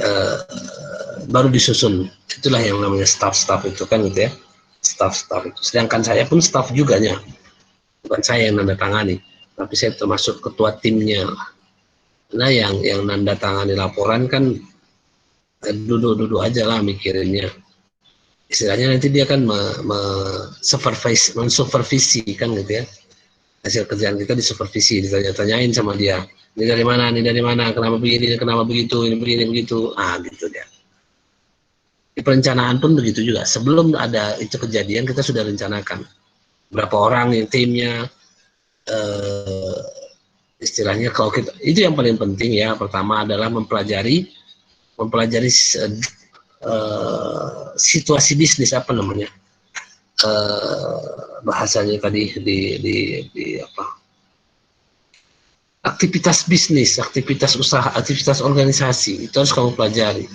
baru disusun. Itulah yang namanya staff itu kan gitu ya. Staff itu. Sedangkan saya pun staff juga nya. Bukan saya yang nanda tangani, tapi saya termasuk ketua timnya. Nah yang nanda tangani laporan kan duduk aja lah mikirinnya. Istilahnya nanti dia kan mensupervisi kan gitu ya. Hasil kerjaan kita disupervisi, ditanya-tanyain sama dia. Ini dari mana, kenapa begini, kenapa begitu, ini begini, begitu. Gitu dia. Di perencanaan pun begitu juga. Sebelum ada itu kejadian, kita sudah rencanakan. Berapa orang yang timnya, istilahnya kalau kita, itu yang paling penting ya. Pertama adalah mempelajari situasi bisnis, apa namanya bahasanya tadi di apa, aktivitas bisnis, aktivitas usaha, aktivitas organisasi, itu harus kamu pelajari.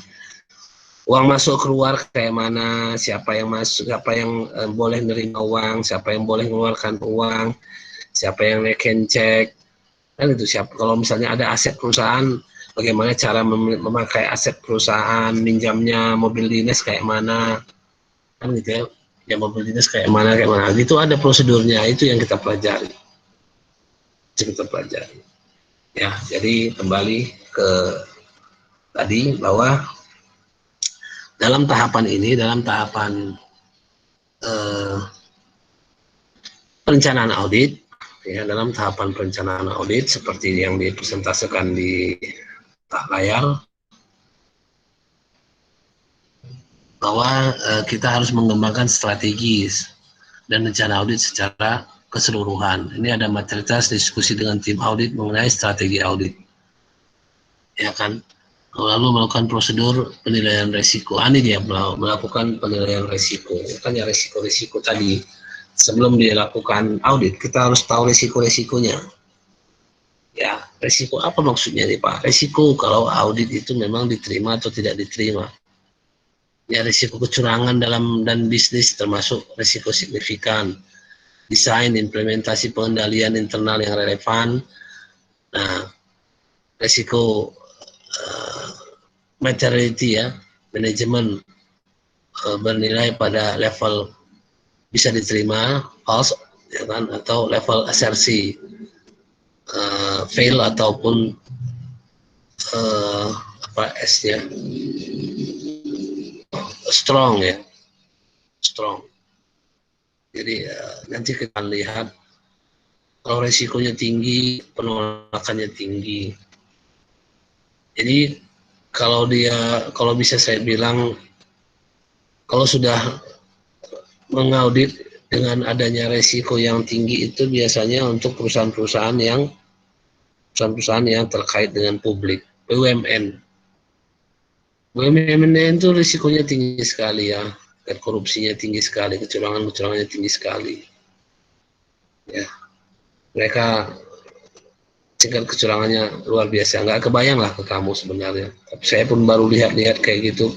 Uang masuk keluar kayak mana, siapa yang masuk, siapa yang boleh menerima uang, siapa yang boleh mengeluarkan uang, siapa yang neken cek, kan itu. Siapa kalau misalnya ada aset perusahaan, bagaimana cara memakai aset perusahaan, minjamnya, mobil dinas kayak mana, kan gitu ya. Ya mobil dinas kayak mana, gitu ada prosedurnya. Itu yang kita pelajari. Ya, jadi kembali ke tadi bahwa dalam tahapan ini, dalam tahapan perencanaan audit, ya, dalam tahapan perencanaan audit seperti yang dipresentasikan di layar, bahwa kita harus mengembangkan strategis dan rencana audit secara keseluruhan. Ini ada materialitas diskusi dengan tim audit mengenai strategi audit, ya kan. Lalu melakukan prosedur penilaian resiko. Ini dia melakukan penilaian resiko. Makanya resiko-resiko tadi sebelum dilakukan audit kita harus tahu resiko-resikonya. Ya, resiko apa maksudnya nih Pak? Resiko kalau audit itu memang diterima atau tidak diterima. Ya, risiko kecurangan dan bisnis termasuk risiko signifikan. Desain, implementasi pengendalian internal yang relevan. Nah, risiko materiality ya, manajemen bernilai pada level bisa diterima, false, ya kan, atau level asersi, fail ataupun apa S-nya strong ya, strong. Jadi nanti kita lihat kalau resikonya tinggi, penolakannya tinggi. Jadi kalau bisa saya bilang, kalau sudah mengaudit dengan adanya resiko yang tinggi itu biasanya untuk perusahaan-perusahaan yang terkait dengan publik, BUMN. BUMN itu risikonya tinggi sekali ya, dan korupsinya tinggi sekali, kecurangannya tinggi sekali. Ya, mereka tingkat kecurangannya luar biasa. Nggak kebayang lah ke kamu sebenarnya. Tapi saya pun baru lihat kayak gitu.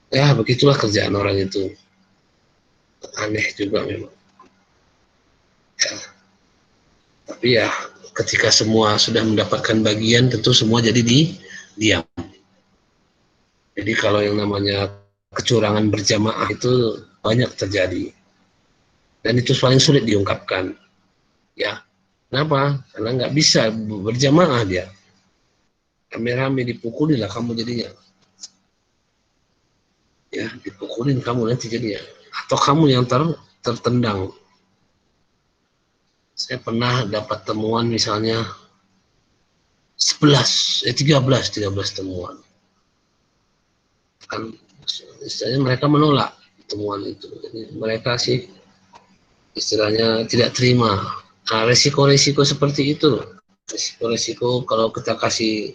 Ya, begitulah kerjaan orang itu. Aneh juga memang. Ya. Tapi ya, ketika semua sudah mendapatkan bagian, tentu semua jadi diam. Jadi kalau yang namanya kecurangan berjamaah itu banyak terjadi. Dan itu paling sulit diungkapkan. Ya, kenapa? Karena nggak bisa berjamaah dia. Rame-rame dipukuli lah kamu jadinya. Ya, dipukulin kamu nanti jadinya. Atau kamu yang tertendang. Saya pernah dapat temuan misalnya 13 temuan. Kan istilahnya mereka menolak temuan itu. Jadi mereka sih istilahnya tidak terima. Nah, resiko-resiko seperti itu. Resiko-resiko kalau kita kasih,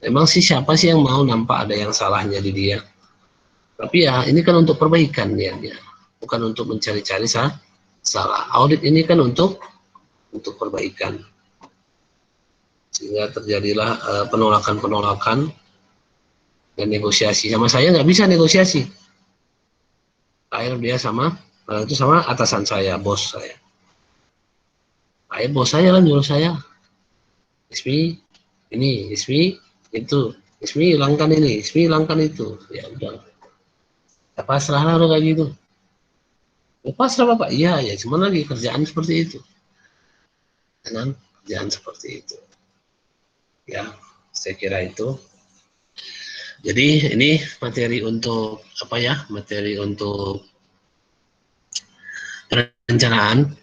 memang sih siapa sih yang mau nampak ada yang salahnya di dia. Tapi ya ini kan untuk perbaikan dia. Bukan untuk mencari-cari salah. Audit ini kan untuk perbaikan. Sehingga terjadilah penolakan-penolakan dan negosiasi. Sama saya nggak bisa negosiasi. Akhirnya dia sama atasan saya, bos saya. Bos saya lah nyuruh saya. Ismi ini, Ismi itu, Ismi hilangkan ini, Ismi hilangkan itu. Ya udah. Pasrah lah kayak gitu. Ya, pasrah Bapak. Iya, ya cuman lagi kerjaan seperti itu. Kan kerjaan seperti itu. Ya, saya kira itu. Jadi ini materi untuk apa ya? Materi untuk perencanaan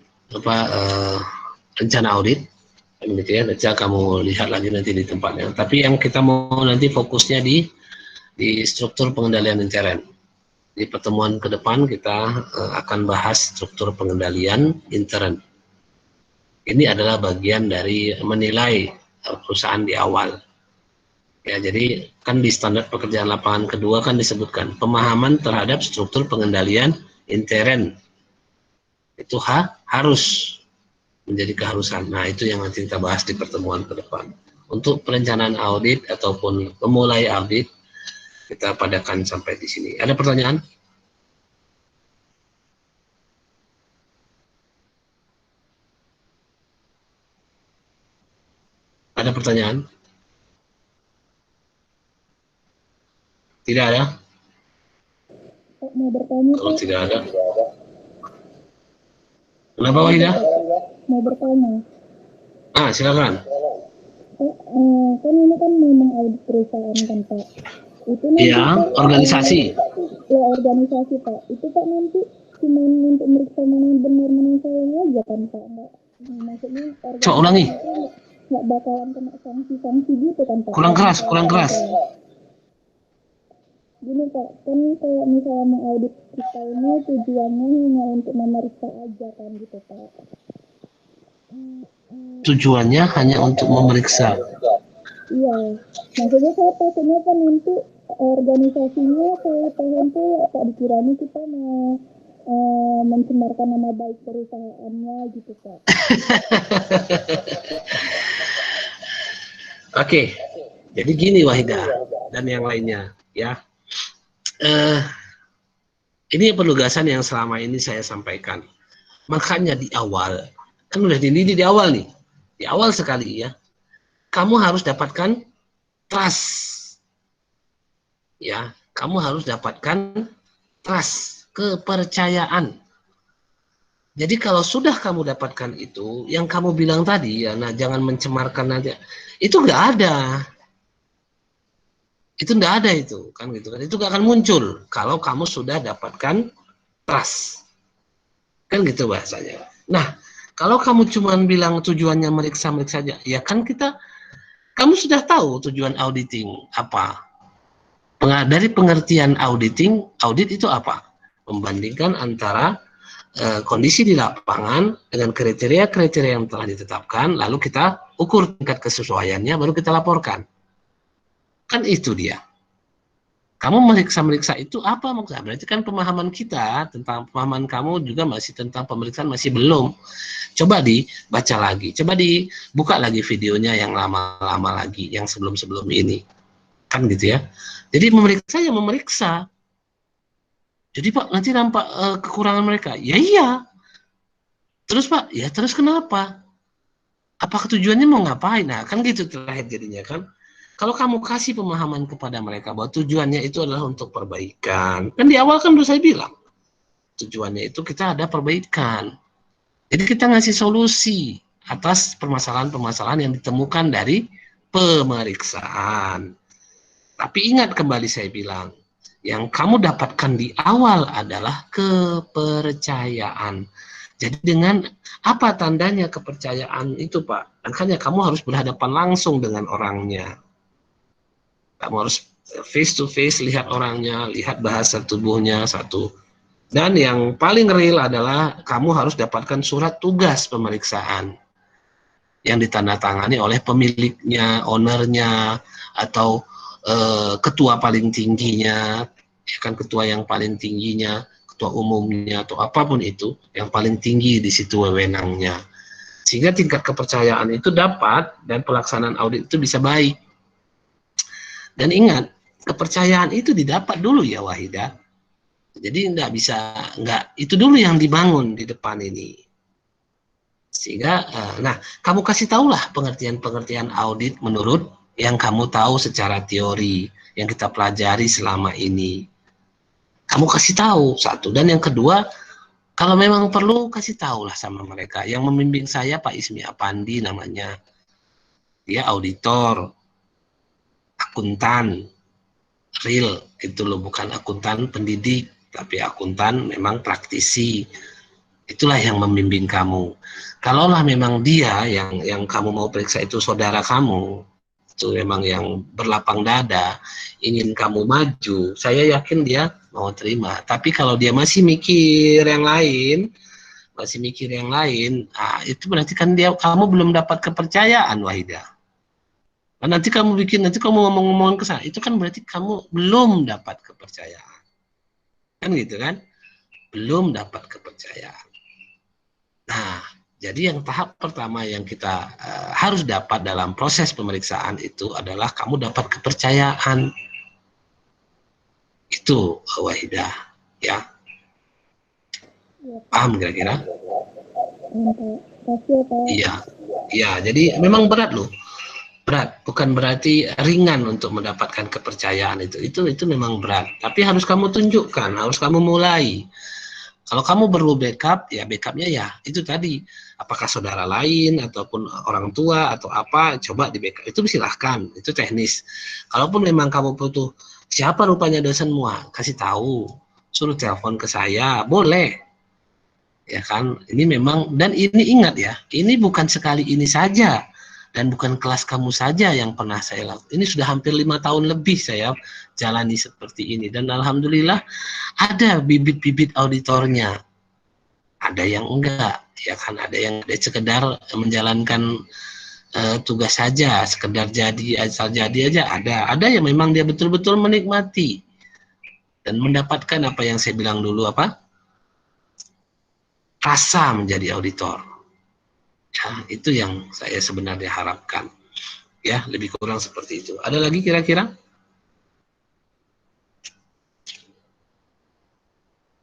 rencana audit. Demikian saja, kamu lihat lagi nanti di tempatnya. Tapi yang kita mau nanti fokusnya di struktur pengendalian intern. Di pertemuan ke depan kita akan bahas struktur pengendalian intern. Ini adalah bagian dari menilai perusahaan di awal. Ya, jadi kan di standar pekerjaan lapangan kedua kan disebutkan pemahaman terhadap struktur pengendalian intern. Itu harus menjadi keharusan. Nah, itu yang nanti kita bahas di pertemuan ke depan. Untuk perencanaan audit ataupun memulai audit, kita padakan sampai di sini. Ada pertanyaan? Ada pertanyaan? Tidak ada? Mau bertanya, kalau tidak ada. Kenapa Wahida? Mau bertanya. Silakan. Kan ini kan memang audit perusahaan kan Pak. Itu nanti organisasi. Ya organisasi Pak. Itu Pak nanti cuma untuk meriksa mana yang benar mana yang salah aja kan Pak. Nggak, maksudnya Coba ulangi. Nggak bakalan kena sanksi gitu kan Pak. Kurang keras. Gini Pak, kan kayak misalnya mengaudit kita ini tujuannya hanya untuk memeriksa aja kan gitu Pak. Tujuannya hanya untuk memeriksa. Iya, maksudnya saya takutnya kan nanti organisasinya saya paham tuh Pak dikiranya kita mau mencemarkan nama baik perusahaannya gitu Pak. Oke, jadi gini Wahida dan yang lainnya ya. Ini penugasan yang selama ini saya sampaikan. Makanya di awal, kan udah dididik di awal nih, di awal sekali ya. Kamu harus dapatkan trust, ya. Kamu harus dapatkan trust, kepercayaan. Jadi kalau sudah kamu dapatkan itu, yang kamu bilang tadi, ya, nah jangan mencemarkan aja, itu nggak ada. Itu nggak ada itu, kan gitu kan. Itu nggak akan muncul kalau kamu sudah dapatkan trust. Kan gitu bahasanya. Nah, kalau kamu cuma bilang tujuannya meriksa-meriksa saja, ya kan kamu sudah tahu tujuan auditing apa. Dari pengertian auditing, audit itu apa? Membandingkan antara kondisi di lapangan dengan kriteria-kriteria yang telah ditetapkan, lalu kita ukur tingkat kesesuaiannya, baru kita laporkan. Kan itu dia. Kamu meriksa-meriksa itu apa maksudnya? Berarti kan pemahaman kita tentang pemahaman kamu juga masih tentang pemeriksaan masih belum. Coba dibaca lagi, coba dibuka lagi videonya yang lama-lama lagi, yang sebelum-sebelum ini. Kan gitu ya. Jadi memeriksa ya memeriksa. Jadi Pak, nanti nampak kekurangan mereka. Ya iya. Terus Pak, ya terus kenapa? Apa tujuannya mau ngapain? Nah, kan gitu terakhir jadinya kan. Kalau kamu kasih pemahaman kepada mereka bahwa tujuannya itu adalah untuk perbaikan. Kan di awal kan udah saya bilang. Tujuannya itu kita ada perbaikan. Jadi kita ngasih solusi atas permasalahan-permasalahan yang ditemukan dari pemeriksaan. Tapi ingat kembali saya bilang, yang kamu dapatkan di awal adalah kepercayaan. Jadi dengan apa tandanya kepercayaan itu Pak? Makanya kamu harus berhadapan langsung dengan orangnya. Kamu harus face to face, lihat orangnya, lihat bahasa tubuhnya satu. Dan yang paling real adalah kamu harus dapatkan surat tugas pemeriksaan yang ditandatangani oleh pemiliknya, ownernya, atau ketua paling tingginya, ya kan, ketua yang paling tingginya, ketua umumnya, atau apapun itu, yang paling tinggi di situ wewenangnya. Sehingga tingkat kepercayaan itu dapat dan pelaksanaan audit itu bisa baik. Dan ingat, kepercayaan itu didapat dulu ya Wahidah. Jadi itu dulu yang dibangun di depan ini. Sehingga, nah, kamu kasih tahulah pengertian-pengertian audit menurut yang kamu tahu secara teori, yang kita pelajari selama ini. Kamu kasih tahu, satu. Dan yang kedua, kalau memang perlu, kasih tahulah sama mereka. Yang membimbing saya Pak Ismi Apandi namanya. Dia auditor, akuntan, real, gitu loh, bukan akuntan pendidik, tapi akuntan memang praktisi. Itulah yang membimbing kamu. Kalaulah memang dia yang kamu mau periksa itu saudara kamu, itu memang yang berlapang dada, ingin kamu maju, saya yakin dia mau terima. Tapi kalau dia masih mikir yang lain, itu berarti kan kamu belum dapat kepercayaan Wahidah. Nah, nanti kamu ngomong-ngomong ke sana, itu kan berarti kamu belum dapat kepercayaan. Kan gitu kan? Belum dapat kepercayaan. Nah, jadi yang tahap pertama yang kita harus dapat dalam proses pemeriksaan itu adalah kamu dapat kepercayaan. Itu Wahidah, ya. Paham kira-kira? Iya. Iya, jadi memang berat loh. Berat, bukan berarti ringan untuk mendapatkan kepercayaan itu. Itu memang berat, tapi harus kamu tunjukkan, harus kamu mulai. Kalau kamu perlu backup, ya backupnya ya itu tadi, apakah saudara lain ataupun orang tua atau apa, coba di backup. Itu silahkan, itu teknis. Kalaupun memang kamu butuh siapa rupanya dosenmu, kasih tahu, suruh telepon ke saya, boleh. Ya kan, ini memang, dan ini ingat ya, ini bukan sekali ini saja. Dan bukan kelas kamu saja yang pernah saya lakukan. Ini sudah hampir 5 tahun lebih saya jalani seperti ini. Dan alhamdulillah ada bibit-bibit auditornya. Ada yang enggak, ya kan, ada yang sekedar menjalankan tugas saja, sekedar asal jadi aja ada. Ada yang memang dia betul-betul menikmati dan mendapatkan apa yang saya bilang dulu, rasa menjadi auditor. Ya, itu yang saya sebenarnya harapkan. Ya, lebih kurang seperti itu. Ada lagi kira-kira?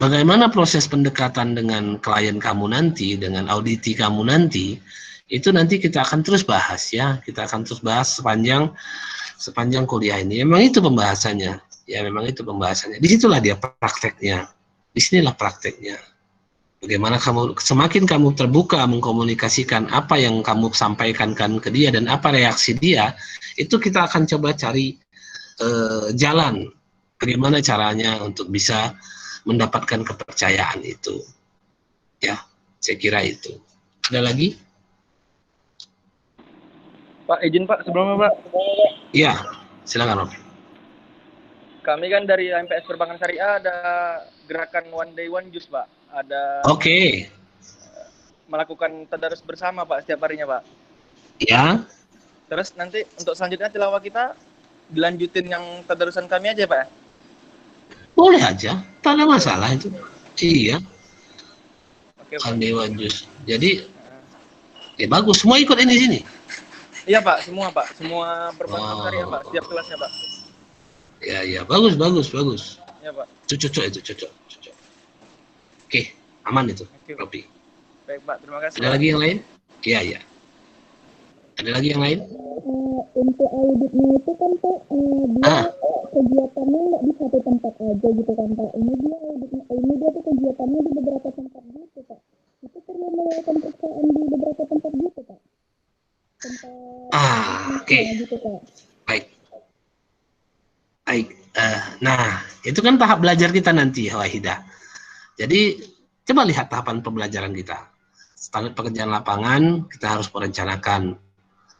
Bagaimana proses pendekatan dengan klien kamu nanti, dengan auditi kamu nanti, itu nanti kita akan terus bahas ya. Kita akan terus bahas sepanjang kuliah ini. Memang itu pembahasannya. Ya, memang itu pembahasannya. Disitulah dia prakteknya. Disinilah prakteknya. Bagaimana semakin kamu terbuka mengkomunikasikan apa yang kamu sampaikan ke dia dan apa reaksi dia, itu kita akan coba cari jalan bagaimana caranya untuk bisa mendapatkan kepercayaan itu. Ya, saya kira itu. Ada lagi? Pak, izin Pak, sebelumnya Pak. Iya, silakan Rob. Kami kan dari MPS Perbankan Syariah ada gerakan One Day One Juice Pak. Ada melakukan tadarus bersama Pak setiap harinya Pak. Ya. Terus nanti untuk selanjutnya tilawah kita dilanjutin yang tadarusan kami aja Pak. Boleh aja, tak ada masalah itu. Iya. Oke, One Day One Juice. Jadi ya bagus, semua ikut ini sini. Iya Pak, semua Pak, semua perbankan syariah Pak, setiap kelasnya Pak. Ya, bagus. Iya Pak. Cocok. Oke, aman itu, Robi. Baik Pak, terima kasih. Ada lagi yang lain? Iya. Ada lagi yang lain? Untuk auditnya itu kan Pak, dia kegiatannya nggak di satu tempat aja gitu kan Pak. Ini dia tuh kegiatannya di beberapa tempat gitu Pak. Itu perlu melakukan periksaan di beberapa tempat gitu Pak. Oke. Gitu, Pak. Baik. Nah, itu kan tahap belajar kita nanti, Wahidah. Jadi, coba lihat tahapan pembelajaran kita. Standar pekerjaan lapangan, kita harus merencanakan.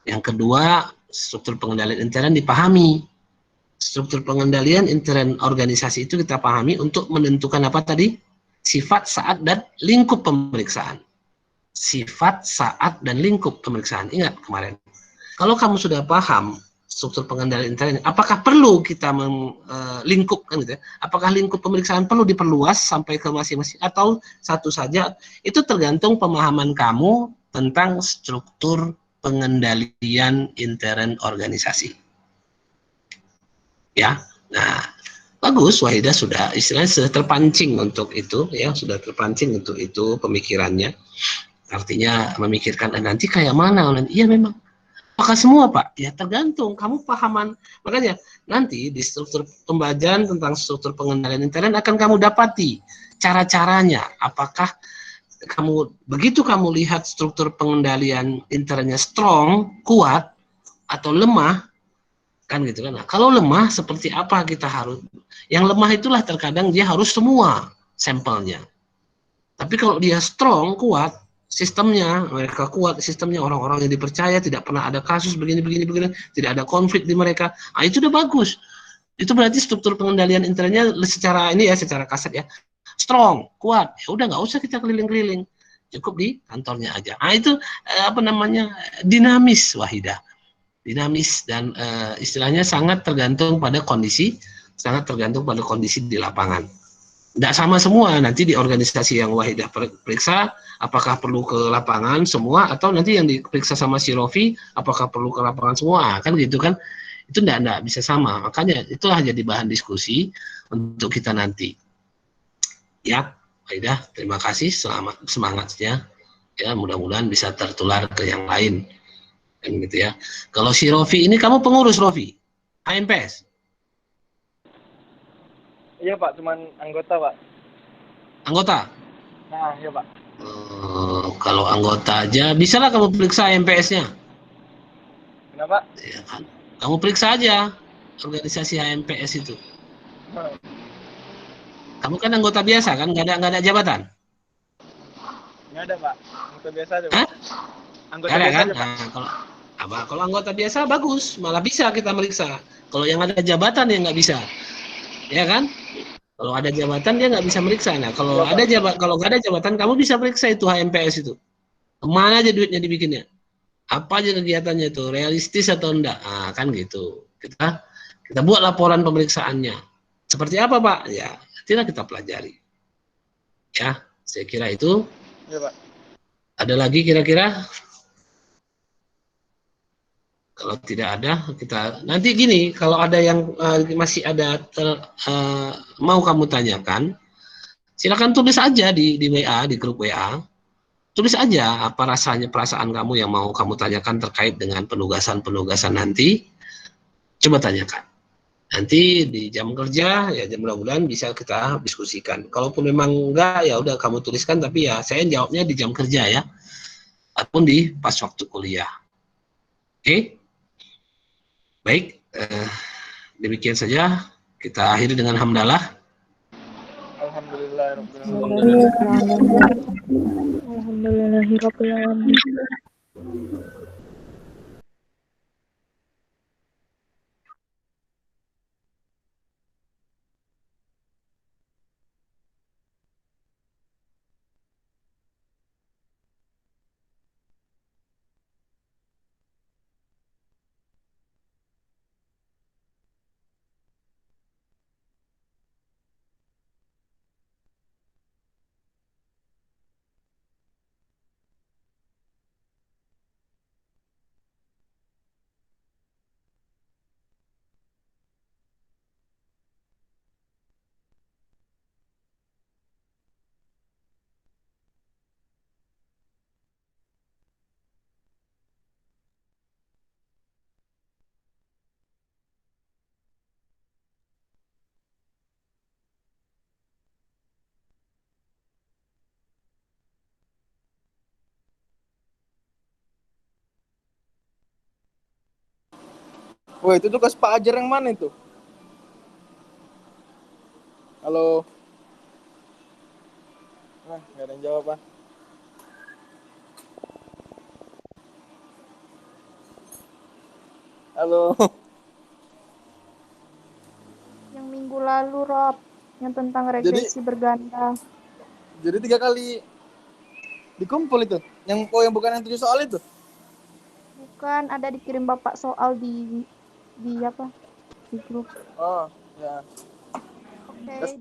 Yang kedua, struktur pengendalian intern dipahami. Struktur pengendalian intern organisasi itu kita pahami untuk menentukan apa tadi? Sifat, saat, dan lingkup pemeriksaan. Sifat, saat, dan lingkup pemeriksaan. Ingat kemarin. Kalau kamu sudah paham struktur pengendalian intern, apakah perlu kita lingkup kan gitu ya? Apakah lingkup pemeriksaan perlu diperluas sampai ke masing-masing atau satu saja? Itu tergantung pemahaman kamu tentang struktur pengendalian intern organisasi. Ya. Nah, bagus, Wahidah sudah istilahnya sudah terpancing untuk itu ya, sudah terpancing untuk itu pemikirannya. Artinya memikirkan nanti kayak mana? Iya memang. Apakah semua Pak? Ya tergantung kamu pahaman. Makanya nanti di struktur pembelajaran tentang struktur pengendalian intern akan kamu dapati cara-caranya. Apakah begitu kamu lihat struktur pengendalian internnya strong, kuat, atau lemah, kan gitu kan. Nah, kalau lemah seperti apa kita harus? Yang lemah itulah terkadang dia harus semua sampelnya. Tapi kalau dia strong, kuat, sistemnya, mereka kuat, sistemnya orang-orang yang dipercaya, tidak pernah ada kasus begini, tidak ada konflik di mereka, itu udah bagus. Itu berarti struktur pengendalian internnya secara ini ya, secara kasat ya, strong, kuat, ya udah nggak usah kita keliling-keliling, cukup di kantornya aja. Itu dinamis, Wahidah, dinamis dan istilahnya sangat tergantung pada kondisi di lapangan. Tidak sama semua, nanti di organisasi yang Wahidah periksa, apakah perlu ke lapangan semua, atau nanti yang diperiksa sama si Rofi, apakah perlu ke lapangan semua, kan gitu kan, itu tidak bisa sama, makanya itulah jadi bahan diskusi untuk kita nanti. Ya, Wahidah, terima kasih, selamat semangatnya, ya mudah-mudahan bisa tertular ke yang lain, kan gitu ya. Kalau si Rofi ini, kamu pengurus Rofi, HMPS? Iya Pak, cuman anggota Pak. Anggota? Nah, iya Pak. Kalau anggota aja, bisalah kamu periksa HMPS-nya. Kenapa? Ya kan? Kamu periksa aja organisasi HMPS itu. Kamu kan anggota biasa kan, nggak ada jabatan? Nggak ada Pak, anggota biasa aja Pak. Hah? Anggota Ada biasa kan? aja, Pak. Nah, kalau anggota biasa bagus, malah bisa kita meriksa. Kalau yang ada jabatan ya nggak bisa, ya kan? Kalau ada jabatan dia nggak bisa meriksa. Nah, kalau nggak ada jabatan kamu bisa periksa itu HMPS itu. Kemana aja duitnya dibikinnya? Apa aja kegiatannya itu? Realistis atau enggak? Nah, kan gitu. Kita buat laporan pemeriksaannya. Seperti apa Pak? Ya, nantilah kita pelajari. Ya, saya kira itu. Ya Pak. Ada lagi kira-kira? Kalau tidak ada, kita nanti gini, kalau ada yang masih ada mau kamu tanyakan, silakan tulis aja di WA, di grup WA. Tulis aja apa rasanya, perasaan kamu yang mau kamu tanyakan terkait dengan penugasan nanti. Coba tanyakan. Nanti di jam kerja ya mudah-mudahan bisa kita diskusikan. Kalaupun memang enggak ya udah kamu tuliskan, tapi ya saya jawabnya di jam kerja ya, ataupun di pas waktu kuliah. Oke, baik, demikian saja kita akhiri dengan hamdalah. Alhamdulillahirobbilalamin. Wah, itu tugas Pak Ajar yang mana itu? Halo. Nah, nggak ada yang jawab, Pak. Halo. Yang minggu lalu, Rob, yang tentang regresi berganda. Jadi 3 kali dikumpul itu. Yang bukan yang 7 soal itu. Bukan, ada dikirim Bapak soal di apa? Di grup. Oh, ya. Oke.